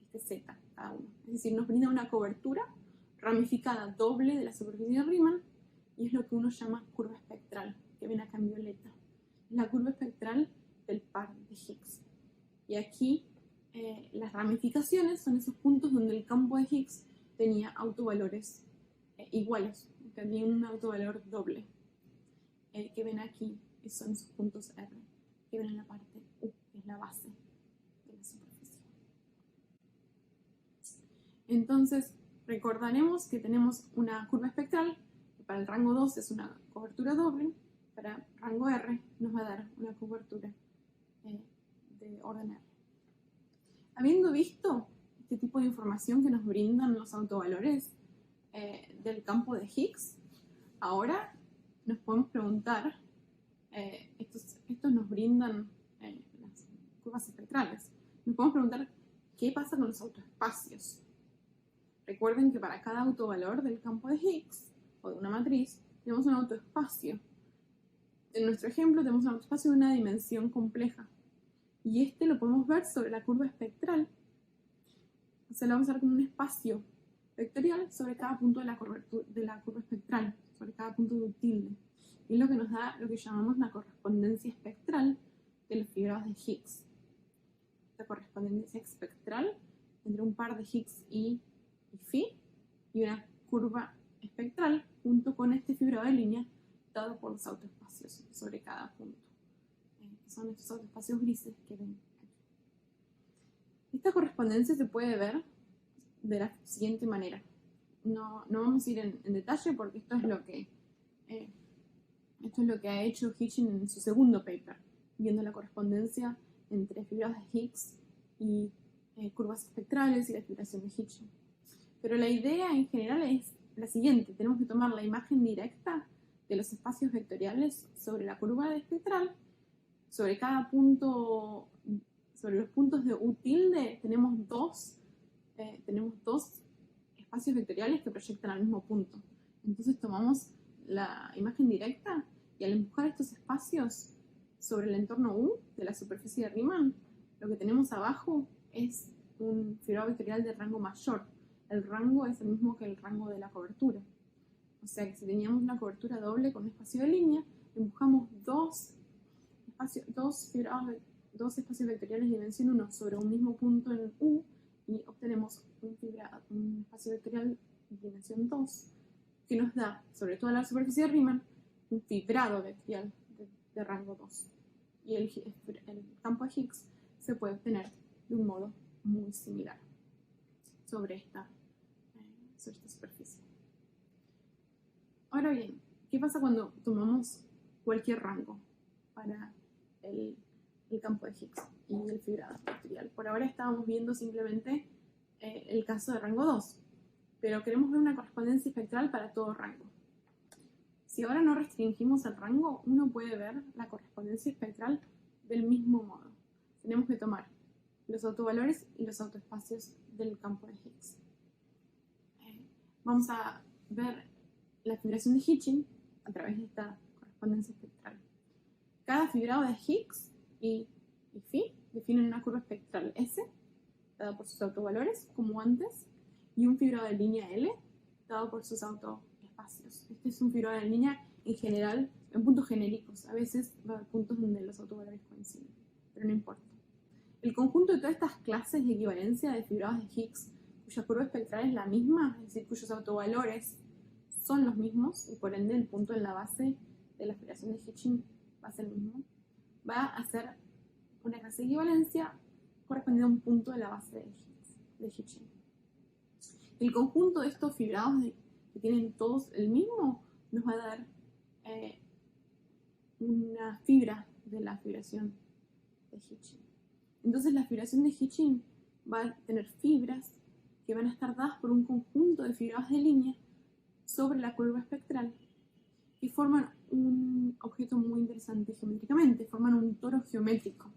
este Z cada uno. Es decir, nos brinda una cobertura ramificada doble de la superficie de Riemann, y es lo que uno llama curva espectral, que ven acá en violeta. Es la curva espectral del par de Higgs. Y aquí las ramificaciones son esos puntos donde el campo de Higgs tenía autovalores iguales, tenía un autovalor doble, que ven aquí, son esos puntos R, que ven en la parte U, que es la base de la superficie. Entonces, recordaremos que tenemos una curva espectral, que para el rango 2 es una cobertura doble, para rango R nos va a dar una cobertura de orden R. Habiendo visto este tipo de información que nos brindan los autovalores del campo de Higgs, ahora nos podemos preguntar, estos nos brindan las curvas espectrales, nos podemos preguntar qué pasa con los autoespacios. Recuerden que para cada autovalor del campo de Higgs o de una matriz tenemos un autoespacio. En nuestro ejemplo tenemos un autoespacio de una dimensión compleja y este lo podemos ver sobre la curva espectral. O sea, lo vamos a ver como un espacio vectorial sobre cada punto de la curva espectral, sobre cada punto de un tilde. Y es lo que nos da lo que llamamos la correspondencia espectral de los fibrados de Higgs. Esta correspondencia espectral entre un par de Higgs y phi y una curva espectral junto con este fibrado de línea dado por los autoespacios sobre cada punto. Que son estos autoespacios grises que ven aquí. Esta correspondencia se puede ver de la siguiente manera. No vamos a ir en detalle porque esto es lo que ha hecho Hitching en su segundo paper, viendo la correspondencia entre fibrados de Higgs y curvas espectrales y la fibración de Hitching. Pero la idea en general es la siguiente: tenemos que tomar la imagen directa de los espacios vectoriales sobre la curva espectral. Sobre cada punto, sobre los puntos de U tilde, tenemos dos espacios vectoriales que proyectan al mismo punto. Entonces tomamos la imagen directa y al empujar estos espacios sobre el entorno U de la superficie de Riemann, lo que tenemos abajo es un fibrado vectorial de rango mayor. El rango es el mismo que el rango de la cobertura. O sea que si teníamos una cobertura doble con un espacio de línea, empujamos dos espacios vectoriales de dimensión 1 sobre un mismo punto en U y obtenemos un espacio vectorial de dimensión 2 que nos da, sobre toda la superficie de Riemann, un fibrado vectorial de rango 2. Y el campo de Higgs se puede obtener de un modo muy similar sobre esta superficie. Ahora bien, ¿qué pasa cuando tomamos cualquier rango para el campo de Higgs y el fibrado vectorial? Por ahora estábamos viendo simplemente el caso de rango 2, pero queremos ver una correspondencia espectral para todo rango. Si ahora no restringimos el rango, uno puede ver la correspondencia espectral del mismo modo. Tenemos que tomar los autovalores y los autoespacios del campo de Higgs. Vamos a ver la fibración de Hitching a través de esta correspondencia espectral. Cada fibrado de Higgs y phi definen una curva espectral S, dada por sus autovalores, como antes, y un fibrado de línea L, dado por sus autoespacios. Este es un fibrado de línea en general, en puntos genéricos. A veces va a haber puntos donde los autovalores coinciden, pero no importa. El conjunto de todas estas clases de equivalencia de fibrados de Higgs, cuya curva espectral es la misma, es decir, cuyos autovalores son los mismos, y por ende el punto en la base de la fibración de Hitching va a ser el mismo, va a ser una clase de equivalencia correspondiente a un punto de la base de Hitching. El conjunto de estos fibrados que tienen todos el mismo nos va a dar una fibra de la fibración de Hitching. Entonces la fibración de Hitching va a tener fibras que van a estar dadas por un conjunto de fibrados de línea sobre la curva espectral y forman un objeto muy interesante geométricamente, forman un toro geométrico,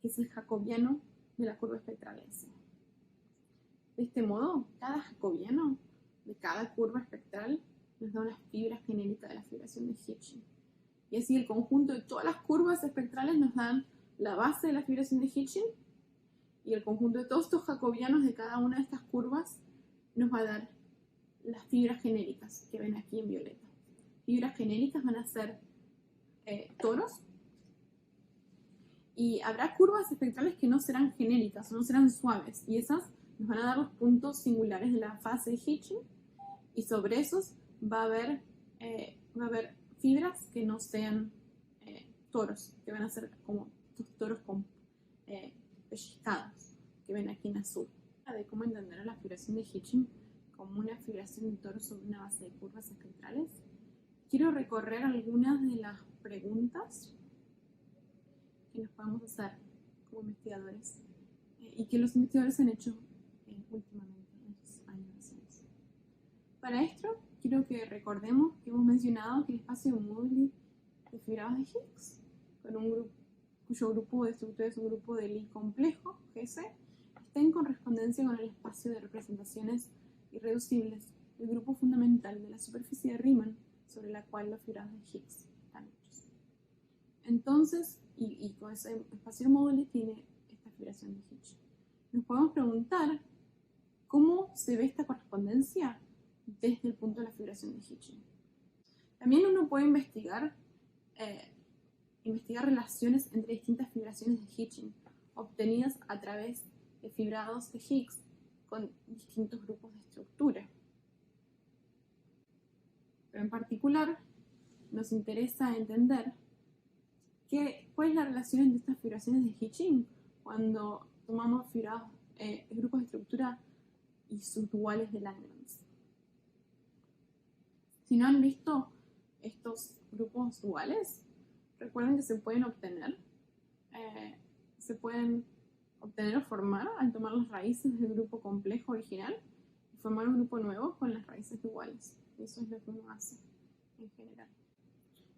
que es el jacobiano de la curva espectral S. De este modo, cada jacobiano de cada curva espectral nos da una fibra genérica de la fibración de Hitching. Y así el conjunto de todas las curvas espectrales nos dan la base de la fibración de Hitching, y el conjunto de todos estos jacobianos de cada una de estas curvas nos va a dar las fibras genéricas que ven aquí en violeta. Fibras genéricas van a ser toros, y habrá curvas espectrales que no serán genéricas o no serán suaves, y esas nos van a dar los puntos singulares de la fase de Hitching, y sobre esos va a haber fibras que no sean toros, que van a ser como estos toros con pellizcados que ven aquí en azul. de cómo entender la fibración de Hitching como una fibración de Tor sobre una base de curvas espectrales, quiero recorrer algunas de las preguntas que nos podemos hacer como investigadores y que los investigadores han hecho últimamente, en estos años recientes. Para esto, quiero que recordemos que hemos mencionado que el espacio de Moduli de fibrados de Higgs, cuyo grupo de estructura es un grupo de Lie complejo, GC, está en correspondencia con el espacio de representaciones irreducibles, el grupo fundamental de la superficie de Riemann sobre la cual los fibrados de Higgs están hechos. Entonces, y con ese espacio de Moduli tiene esta fibración de Hitching. Nos podemos preguntar cómo se ve esta correspondencia desde el punto de la fibración de Hitching. También uno puede investigar relaciones entre distintas fibraciones de Hitching obtenidas a través de fibrados de Higgs con distintos grupos de estructura. Pero en particular nos interesa entender cuál es la relación entre estas fibraciones de Hitching cuando tomamos fibrados, grupos de estructura y sus duales de Lagrange. Si no han visto estos grupos duales, recuerden que se pueden obtener o formar al tomar las raíces del grupo complejo original y formar un grupo nuevo con las raíces duales. Eso es lo que uno hace en general.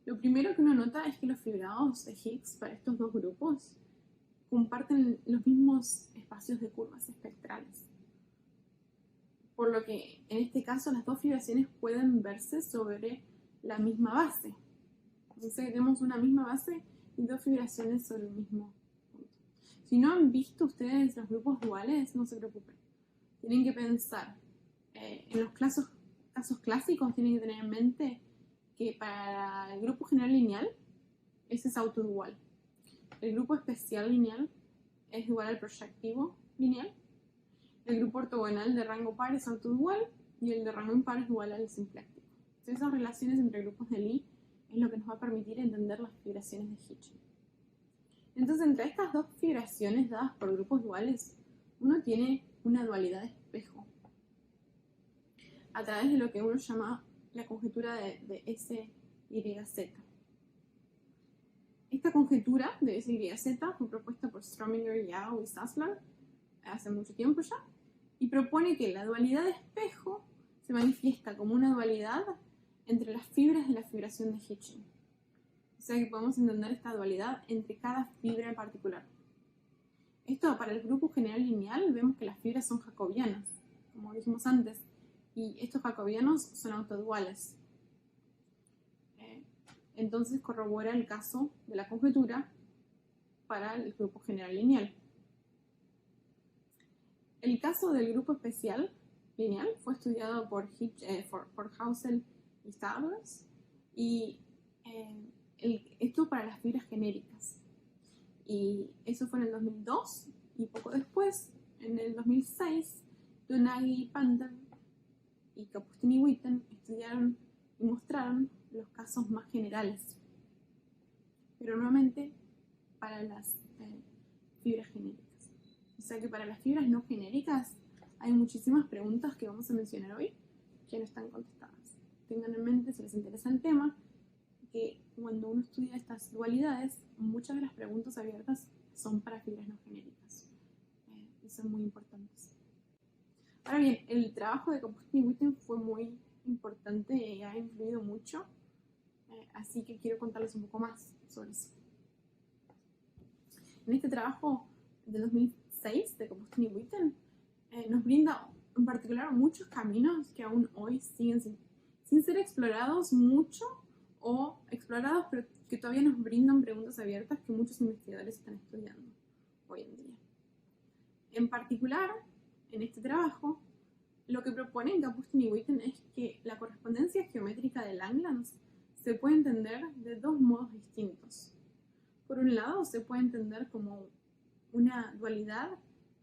Lo primero que uno nota es que los fibrados de Higgs para estos dos grupos comparten los mismos espacios de curvas espectrales. Por lo que en este caso las dos fibraciones pueden verse sobre la misma base. Entonces tenemos una misma base y dos fibraciones sobre el mismo punto. Si no han visto ustedes los grupos duales, no se preocupen. Tienen que pensar, en los casos clásicos tienen que tener en mente que para el grupo general lineal, ese es autodual. El grupo especial lineal es igual al proyectivo lineal. El grupo ortogonal de rango par es autodual y el de rango impar es igual al simpláctico. Entonces, esas relaciones entre grupos de Lie es lo que nos va a permitir entender las fibraciones de Hitching. Entonces, entre estas dos fibraciones dadas por grupos duales, uno tiene una dualidad de espejo a través de lo que uno llama la conjetura de SYZ. Esta conjetura de SYZ fue propuesta por Strominger, Yau y Sassler hace mucho tiempo ya, y propone que la dualidad de espejo se manifiesta como una dualidad entre las fibras de la fibración de Hitching. O sea que podemos entender esta dualidad entre cada fibra en particular. Esto para el grupo general lineal vemos que las fibras son jacobianas, como dijimos antes, y estos jacobianos son autoduales. Entonces corrobora el caso de la conjetura para el grupo general lineal. El caso del grupo especial lineal fue estudiado por Hausel y Starbers, y esto para las fibras genéricas. Y eso fue en el 2002, y poco después, en el 2006, Donaghy, Panther y Kapustin-Witten estudiaron y mostraron los casos más generales, pero nuevamente para las fibras genéricas. O sea que para las fibras no genéricas hay muchísimas preguntas que vamos a mencionar hoy que no están contestadas. Tengan en mente, si les interesa el tema, que cuando uno estudia estas dualidades, muchas de las preguntas abiertas son para fibras no genéricas y son muy importantes. Ahora bien, el trabajo de Kapustin-Witten fue muy importante y ha influido mucho, así que quiero contarles un poco más sobre eso. En este trabajo de 2006 de Kapustin-Witten nos brinda en particular muchos caminos que aún hoy siguen sin ser explorados mucho, o explorados pero que todavía nos brindan preguntas abiertas que muchos investigadores están estudiando hoy en día. En particular, en este trabajo, lo que proponen Kapustin-Witten es que la correspondencia geométrica de Lagrange se puede entender de dos modos distintos. Por un lado, se puede entender como una dualidad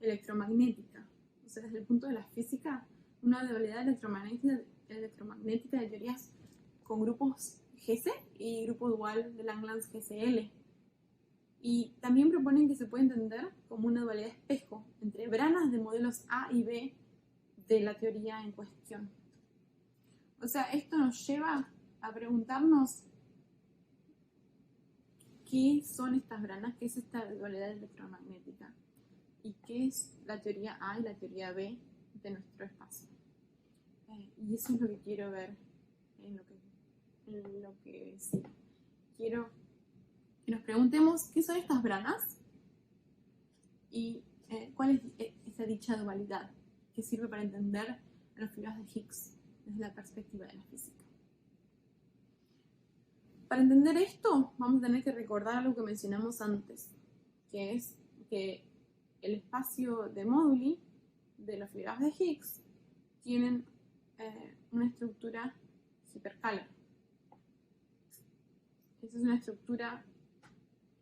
electromagnética, o sea, desde el punto de la física, una dualidad electromagnética de teorías con grupos GC y grupo dual de Lagrange GCL. Y también proponen que se puede entender como una dualidad espejo entre branas de modelos A y B de la teoría en cuestión. O sea, esto nos lleva a preguntarnos qué son estas branas, qué es esta dualidad electromagnética y qué es la teoría A y la teoría B de nuestro espacio. Y eso es lo que quiero ver en lo que sigue. Quiero que nos preguntemos qué son estas branas y cuál es esa dicha dualidad que sirve para entender los fluidos de Higgs desde la perspectiva de la física. Para entender esto, vamos a tener que recordar algo que mencionamos antes, que es que el espacio de móduli de los fluidos de Higgs tienen una estructura hiperkähler. Esa es una estructura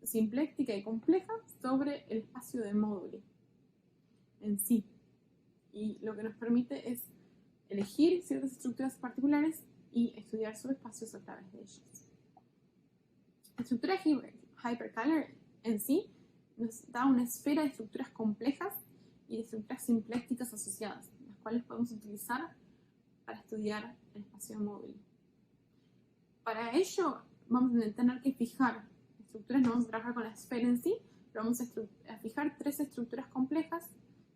simpléctica y compleja sobre el espacio de móduli en sí. Y lo que nos permite es elegir ciertas estructuras particulares y estudiar subespacios a través de ellas. La estructura hiperkähler en sí nos da una esfera de estructuras complejas y de estructuras simplécticas asociadas, las cuales podemos utilizar para estudiar el espacio de móduli. Para ello vamos a tener que fijar estructuras, no vamos a trabajar con la esfera en sí, pero vamos a fijar tres estructuras complejas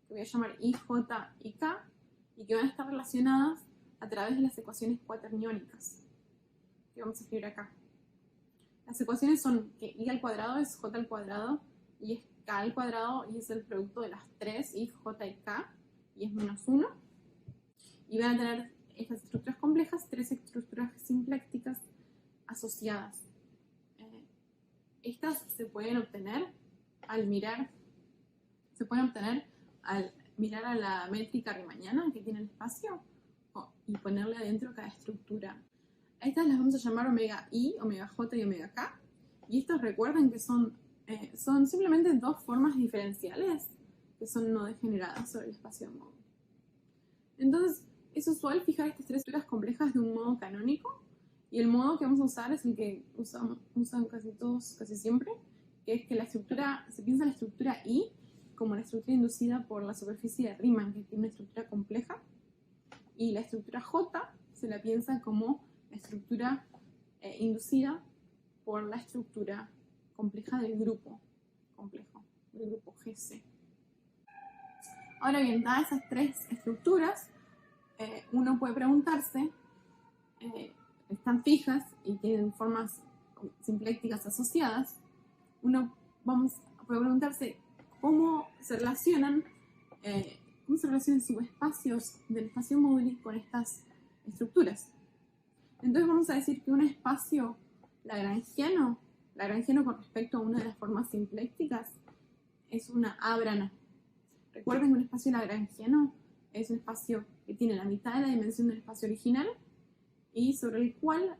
que voy a llamar I, J y K, y que van a estar relacionadas a través de las ecuaciones cuaterniónicas que vamos a escribir acá. Las ecuaciones son que I al cuadrado es J al cuadrado y es K al cuadrado y es el producto de las tres I, J y K y es menos 1. Y van a tener estas estructuras complejas tres estructuras simplécticas asociadas. Estas se pueden obtener al mirar a la métrica riemanniana que tiene el espacio y ponerle adentro cada estructura. A estas las vamos a llamar omega I, omega J y omega K. Y estos recuerden que son simplemente dos formas diferenciales que son no degeneradas sobre el espacio de móduli. Entonces, es usual fijar estas tres estructuras complejas de un modo canónico. Y el modo que vamos a usar es el que usan casi todos, casi siempre, que es que se piensa la estructura I como la estructura inducida por la superficie de Riemann, que tiene una estructura compleja, y la estructura J se la piensa como la estructura inducida por la estructura compleja del grupo complejo, del grupo GC. Ahora bien, dadas esas tres estructuras, uno puede preguntarse, están fijas y tienen formas simplécticas asociadas, uno puede preguntarse cómo se relacionan subespacios del espacio móduli con estas estructuras. Entonces vamos a decir que un espacio lagrangiano con respecto a una de las formas simplécticas es una A-brana. Recuerden que un espacio lagrangiano es un espacio que tiene la mitad de la dimensión del espacio original y sobre el cual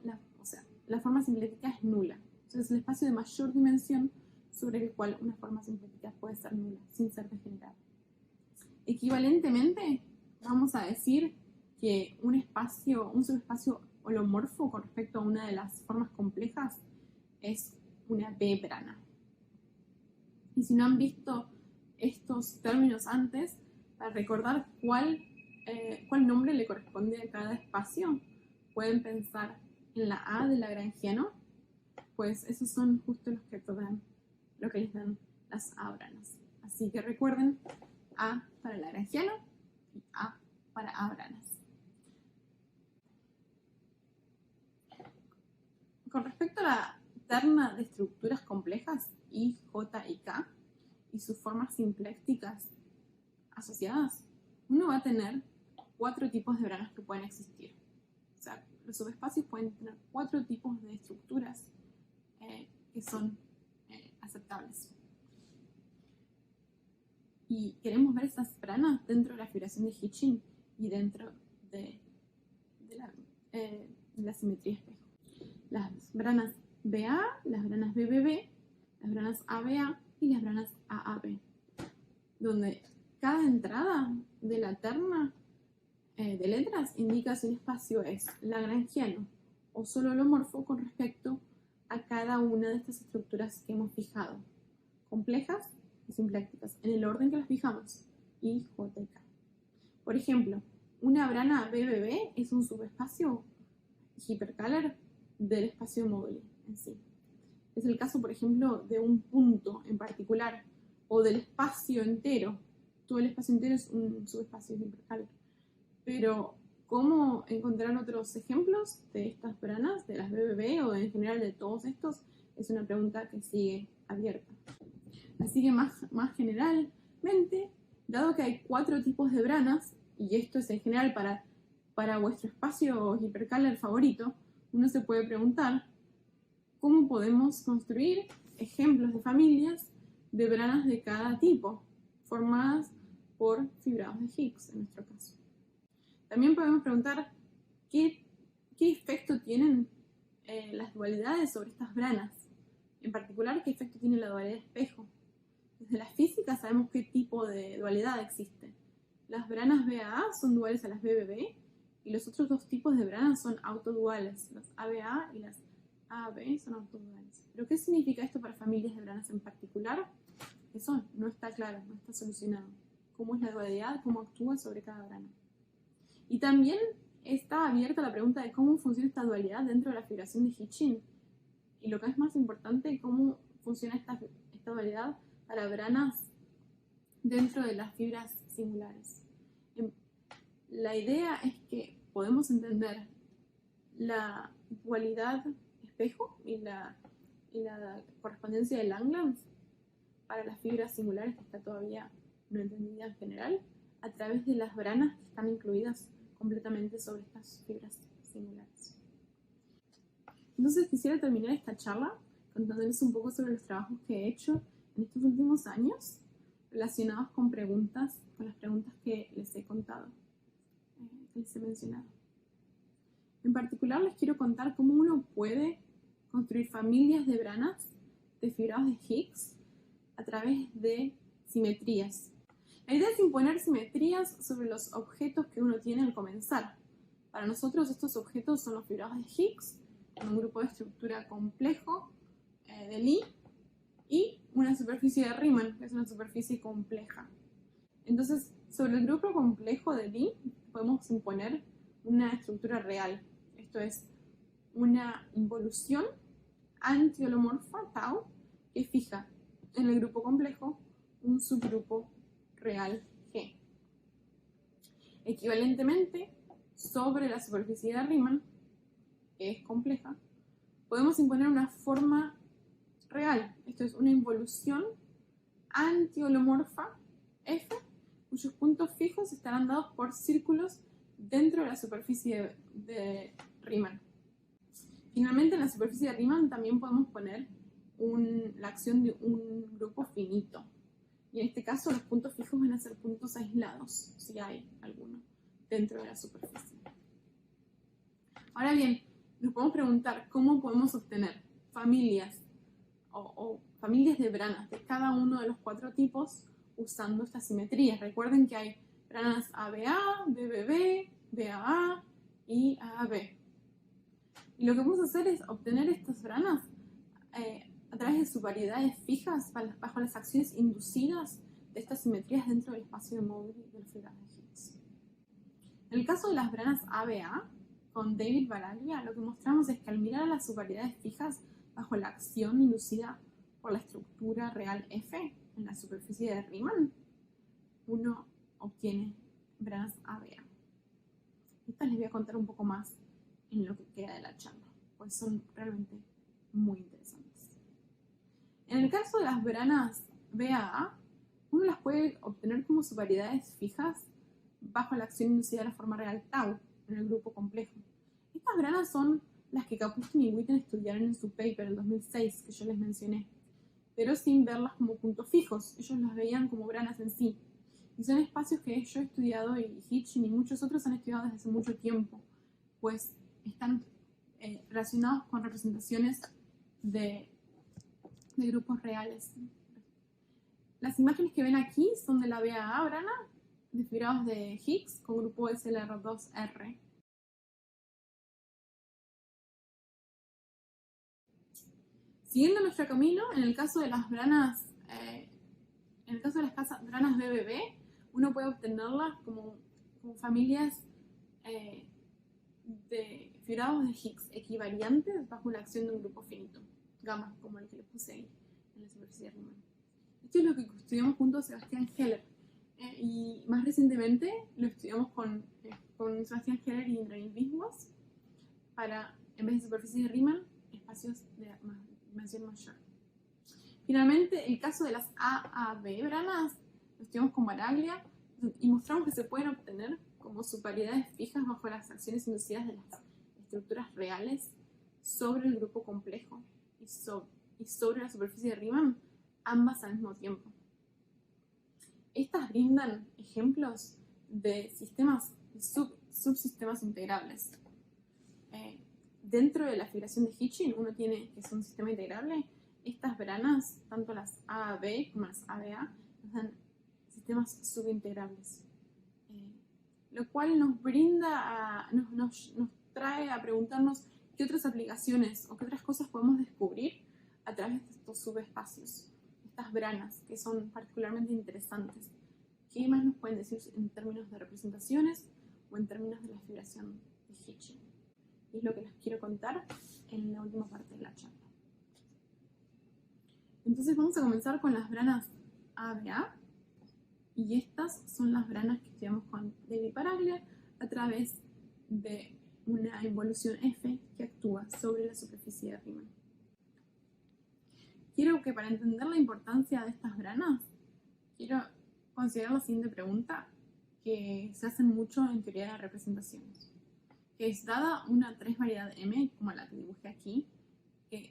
la forma simplética es nula. Entonces es el espacio de mayor dimensión sobre el cual una forma simplética puede ser nula, sin ser degenerada. Equivalentemente, vamos a decir que un subespacio holomorfo con respecto a una de las formas complejas es una B-brana. Y si no han visto estos términos antes, para recordar cuál nombre le corresponde a cada espacio, pueden pensar en la A del lagrangiano, pues esos son justo los que les dan las A-branas. Así que recuerden A para lagrangiano y A para A-branas. Con respecto a la terna de estructuras complejas I, J y K y sus formas simplécticas asociadas, uno va a tener 4 tipos de branas que pueden existir. O sea, los subespacios pueden tener 4 tipos de estructuras que son aceptables. Y queremos ver esas branas dentro de la figuración de Hitchin y dentro de la simetría espejo. Las branas BA, las branas BBB, las branas ABA y las branas AAB, donde cada entrada de la terna de letras indica si un espacio es lagrangiano o solo holomorfo con respecto a cada una de estas estructuras que hemos fijado, complejas y simplécticas, en el orden que las fijamos, y JK. Por ejemplo, una brana BBB es un subespacio hipercalar del espacio móvil en sí. Es el caso, por ejemplo, de un punto en particular o del espacio entero. Todo el espacio entero es un subespacio hipercalar. Pero, ¿cómo encontrar otros ejemplos de estas branas, de las BBB o en general de todos estos? Es una pregunta que sigue abierta. Así que más generalmente, dado que hay 4 tipos de branas, y esto es en general para vuestro espacio hipercalar favorito, uno se puede preguntar cómo podemos construir ejemplos de familias de branas de cada tipo, formadas por fibrados de Higgs en nuestro caso. También podemos preguntar qué efecto tienen las dualidades sobre estas branas. En particular, qué efecto tiene la dualidad de espejo. Desde la física sabemos qué tipo de dualidad existe. Las branas BAA son duales a las BBB y los otros 2 tipos de branas son autoduales. Las ABA y las AB son autoduales. ¿Pero qué significa esto para familias de branas en particular? Eso no está claro, no está solucionado. ¿Cómo es la dualidad? ¿Cómo actúa sobre cada brana? Y también está abierta la pregunta de cómo funciona esta dualidad dentro de la fibración de Hitchin. Y lo que es más importante, cómo funciona esta dualidad para branas dentro de las fibras singulares. La idea es que podemos entender la dualidad espejo y la correspondencia de Langlands para las fibras singulares, que está todavía no entendida en general, a través de las branas que están incluidas completamente sobre estas fibras singulares. Entonces quisiera terminar esta charla contándoles un poco sobre los trabajos que he hecho en estos últimos años relacionados con las preguntas que les he contado, que les he mencionado. En particular les quiero contar cómo uno puede construir familias de branas de fibrados de Higgs a través de simetrías. La idea es imponer simetrías sobre los objetos que uno tiene al comenzar. Para nosotros estos objetos son los fibrados de Higgs, un grupo de estructura complejo de Lie, y una superficie de Riemann, que es una superficie compleja. Entonces, sobre el grupo complejo de Lie podemos imponer una estructura real. Esto es una involución antiholomorfa tau que fija en el grupo complejo un subgrupo real G. Equivalentemente, sobre la superficie de Riemann, que es compleja, podemos imponer una forma real. Esto es una involución antiholomorfa F, cuyos puntos fijos estarán dados por círculos dentro de la superficie de Riemann. Finalmente, en la superficie de Riemann también podemos poner la acción de un grupo finito. Y en este caso los puntos fijos van a ser puntos aislados, si hay alguno dentro de la superficie. Ahora bien, nos podemos preguntar cómo podemos obtener familias o familias de branas de cada uno de los 4 tipos usando estas simetrías. Recuerden que hay branas ABA, BBB, BAA y AAB. Y lo que vamos a hacer es obtener estas branas a través de sus variedades fijas bajo las acciones inducidas de estas simetrías dentro del espacio móvil del fibrado de Higgs. En el caso de las branas ABA, con David Baraglia, lo que mostramos es que al mirar a las subvariedades fijas bajo la acción inducida por la estructura real F en la superficie de Riemann, uno obtiene branas ABA. Estas les voy a contar un poco más en lo que queda de la charla, pues son realmente muy interesantes. En el caso de las branas BAA, uno las puede obtener como subvariedades fijas bajo la acción inducida de la forma real tau en el grupo complejo. Estas branas son las que Kapustin y Witten estudiaron en su paper en 2006, que yo les mencioné, pero sin verlas como puntos fijos. Ellos las veían como branas en sí. Y son espacios que yo he estudiado y Hitchin y muchos otros han estudiado desde hace mucho tiempo, pues están relacionados con representaciones de grupos reales. Las imágenes que ven aquí son de la BAA brana de fibrados de Higgs con grupo SLR2R. Siguiendo nuestro camino, en el caso de las branas BBB, uno puede obtenerlas como familias de fibrados de Higgs equivariantes bajo la acción de un grupo finito, gamma, como el que les puse ahí en la superficie de Riemann. Esto es lo que estudiamos junto a Sebastián Heller, y más recientemente lo estudiamos con Sebastián Heller y Indranil Biswas para, en vez de superficies de Riemann, espacios de dimensión mayor. Finalmente, el caso de las AAB branas lo estudiamos con Baraglia y mostramos que se pueden obtener como subvariedades fijas bajo las acciones inducidas de las estructuras reales sobre el grupo complejo y sobre la superficie de Riemann, ambas al mismo tiempo. Estas brindan ejemplos de sistemas, subsistemas integrables. Dentro de la fibración de Hitchin, uno tiene que es un sistema integrable. Estas branas, tanto las AAB como las ABA, nos dan sistemas subintegrables. Lo cual nos brinda, nos trae a preguntarnos qué otras aplicaciones o qué otras cosas podemos descubrir a través de estos subespacios, estas branas, que son particularmente interesantes. ¿Qué más nos pueden decir en términos de representaciones o en términos de la fibración de Hitchin? Y es lo que les quiero contar en la última parte de la charla. Entonces vamos a comenzar con las branas ABA, y estas son las branas que estudiamos con David Baraglia a través de una involución F que actúa sobre la superficie de Riemann. Quiero que para entender la importancia de estas branas, quiero considerar la siguiente pregunta que se hacen mucho en teoría de representaciones, que es dada una 3 variedad M, como la que dibujé aquí,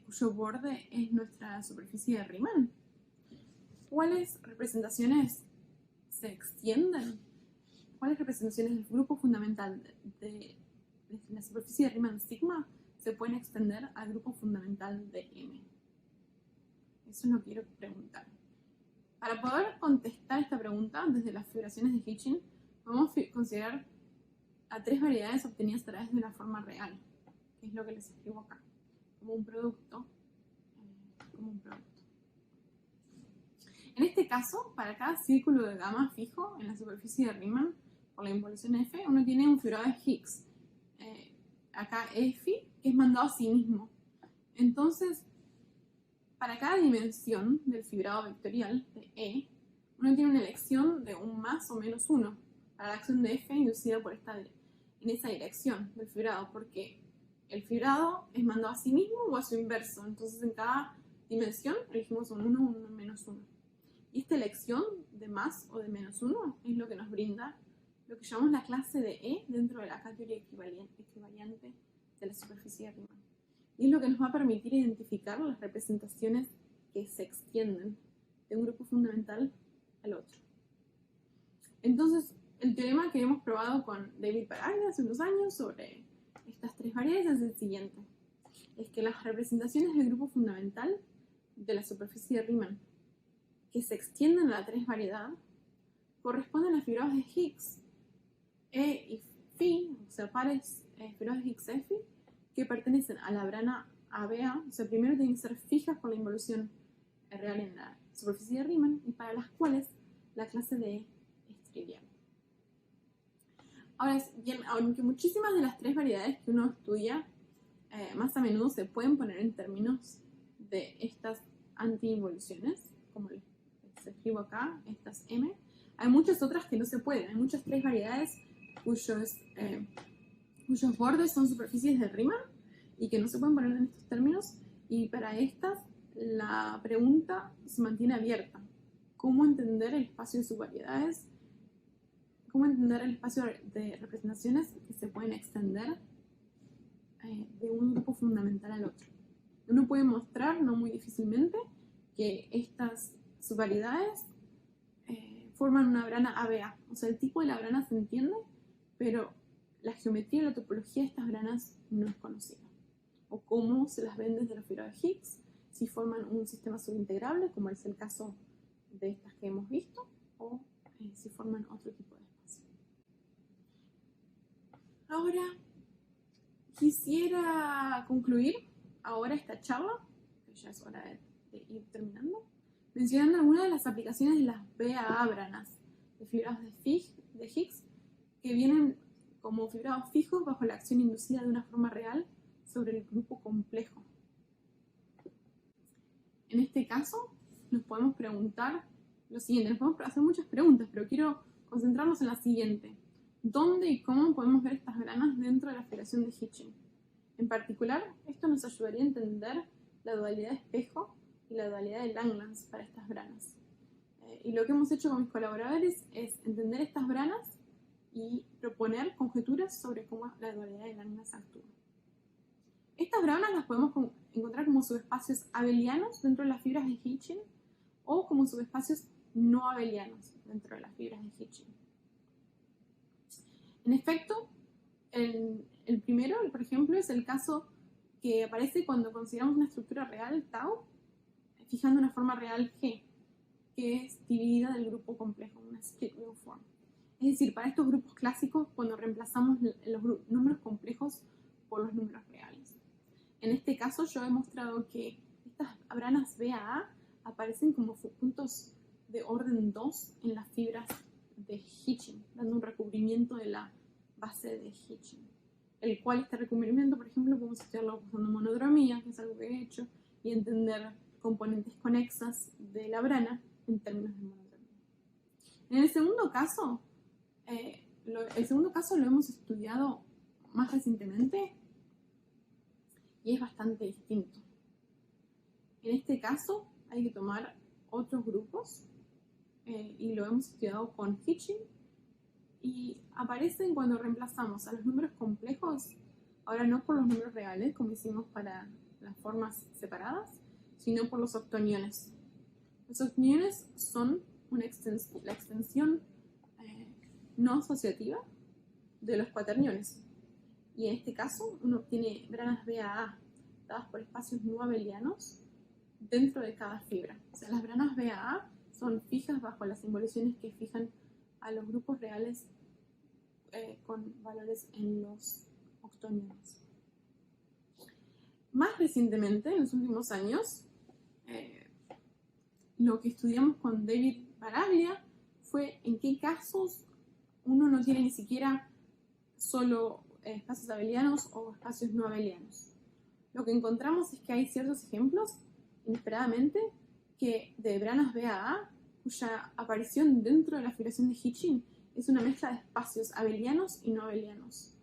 cuyo borde es nuestra superficie de Riemann, ¿cuáles representaciones se extienden? ¿Cuáles representaciones del grupo fundamental de la superficie de Riemann sigma se pueden extender al grupo fundamental de M? Eso lo quiero preguntar. Para poder contestar esta pregunta desde las fibraciones de Hitchin, podemos considerar a 3 variedades obtenidas a través de una forma real, que es lo que les escribo acá, como un producto. En este caso, para cada círculo de gamma fijo en la superficie de Riemann por la involución F, uno tiene un fibrado de Higgs. Acá F, que es mandado a sí mismo. Entonces, para cada dimensión del fibrado vectorial de E, uno tiene una elección de un más o menos 1 para la acción de F inducida por en esa dirección del fibrado, porque el fibrado es mandado a sí mismo o a su inverso. Entonces, en cada dimensión elegimos un 1 o un menos 1. Y esta elección de más o de menos 1 es lo que nos brinda lo que llamamos la clase de E dentro de la teoría equivariante de la superficie de Riemann. Y es lo que nos va a permitir identificar las representaciones que se extienden de un grupo fundamental al otro. Entonces, el teorema que hemos probado con David Baraglia hace unos años sobre estas 3 variedades es el siguiente. Es que las representaciones del grupo fundamental de la superficie de Riemann que se extienden a la 3 variedad corresponden a fibrados de Higgs E y Phi, o sea, pares fibrados de Higgs F, que pertenecen a la brana ABA, o sea, primero tienen que ser fijas por la involución real en la superficie de Riemann y para las cuales la clase de E es trivial. Ahora, bien, aunque muchísimas de las 3 variedades que uno estudia más a menudo se pueden poner en términos de estas anti-involuciones, como les escribo acá, estas M, hay muchas otras que no se pueden. Hay muchas 3 variedades cuyos bordes son superficies de Riemann y que no se pueden poner en estos términos, y para estas la pregunta se mantiene abierta. ¿Cómo entender el espacio de subvariedades? ¿Cómo entender el espacio de representaciones que se pueden extender de un grupo fundamental al otro? Uno puede mostrar, no muy difícilmente, que estas subvariedades forman una brana ABA. O sea, el tipo de la brana se entiende, pero la geometría y la topología de estas branas no es conocida. O cómo se las ven desde los fibrados de Higgs, si forman un sistema subintegrable, como es el caso de estas que hemos visto, o si forman otro tipo de espacio. Ahora, quisiera concluir ahora esta charla, que ya es hora de ir terminando, mencionando algunas de las aplicaciones de las BAA branas de fibrados de Higgs que vienen como fibrados fijos bajo la acción inducida de una forma real sobre el grupo complejo. En este caso, nos podemos preguntar lo siguiente. Nos podemos hacer muchas preguntas, pero quiero concentrarnos en la siguiente. ¿Dónde y cómo podemos ver estas branas dentro de la fibración de Hitching? En particular, esto nos ayudaría a entender la dualidad de espejo y la dualidad de Langlands para estas branas. Y lo que hemos hecho con mis colaboradores es entender estas branas y proponer conjeturas sobre cómo la dualidad de Langlands actúa. Estas branas las podemos encontrar como subespacios abelianos dentro de las fibras de Hitching o como subespacios no abelianos dentro de las fibras de Hitching. En efecto, el primero, por ejemplo, es el caso que aparece cuando consideramos una estructura real, tau, fijando una forma real G, que es dividida del grupo complejo, una split group form. Es decir, para estos grupos clásicos, cuando reemplazamos los números complejos por los números reales. En este caso, yo he mostrado que estas branas B a A aparecen como puntos de orden 2 en las fibras de Hitching, dando un recubrimiento de la base de Hitching. El cual este recubrimiento, por ejemplo, podemos estudiarlo usando monodromía, que es algo que he hecho, y entender componentes conexas de la brana en términos de monodromía. En el segundo caso, lo hemos estudiado más recientemente y es bastante distinto. En este caso hay que tomar otros grupos y lo hemos estudiado con Hitching y aparecen cuando reemplazamos a los números complejos, ahora no por los números reales como hicimos para las formas separadas, sino por los octoniones. Los octoniones son la extensión no asociativa de los cuaterniones. Y en este caso uno obtiene branas B a A dadas por espacios no abelianos dentro de cada fibra. O sea, las branas B a A son fijas bajo las involuciones que fijan a los grupos reales con valores en los octoniones. Más recientemente, en los últimos años, lo que estudiamos con David Baraglia fue en qué casos uno no tiene ni siquiera solo espacios abelianos o espacios no abelianos. Lo que encontramos es que hay ciertos ejemplos, inesperadamente, que de branas B a A, cuya aparición dentro de la fibración de Hitching es una mezcla de espacios abelianos y no abelianos.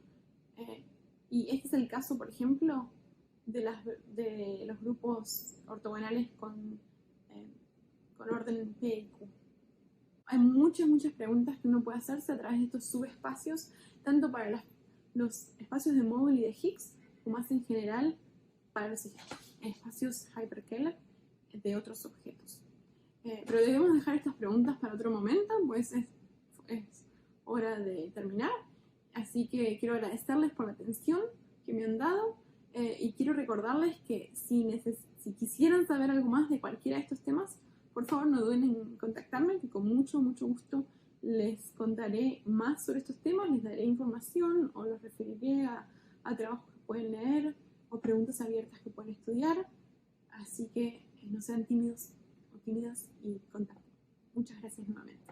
Y este es el caso, por ejemplo, de los grupos ortogonales con orden P y Q. Hay muchas preguntas que uno puede hacerse a través de estos subespacios, tanto para los espacios de Model y de Higgs, como más en general para los espacios Hyperkähler de otros objetos. Pero debemos dejar estas preguntas para otro momento, pues es hora de terminar. Así que quiero agradecerles por la atención que me han dado y quiero recordarles que si quisieran saber algo más de cualquiera de estos temas, por favor no duden en contactarme, que con mucho gusto les contaré más sobre estos temas, les daré información o los referiré a trabajos que pueden leer o preguntas abiertas que pueden estudiar. Así que no sean tímidos o tímidas y contacten. Muchas gracias nuevamente.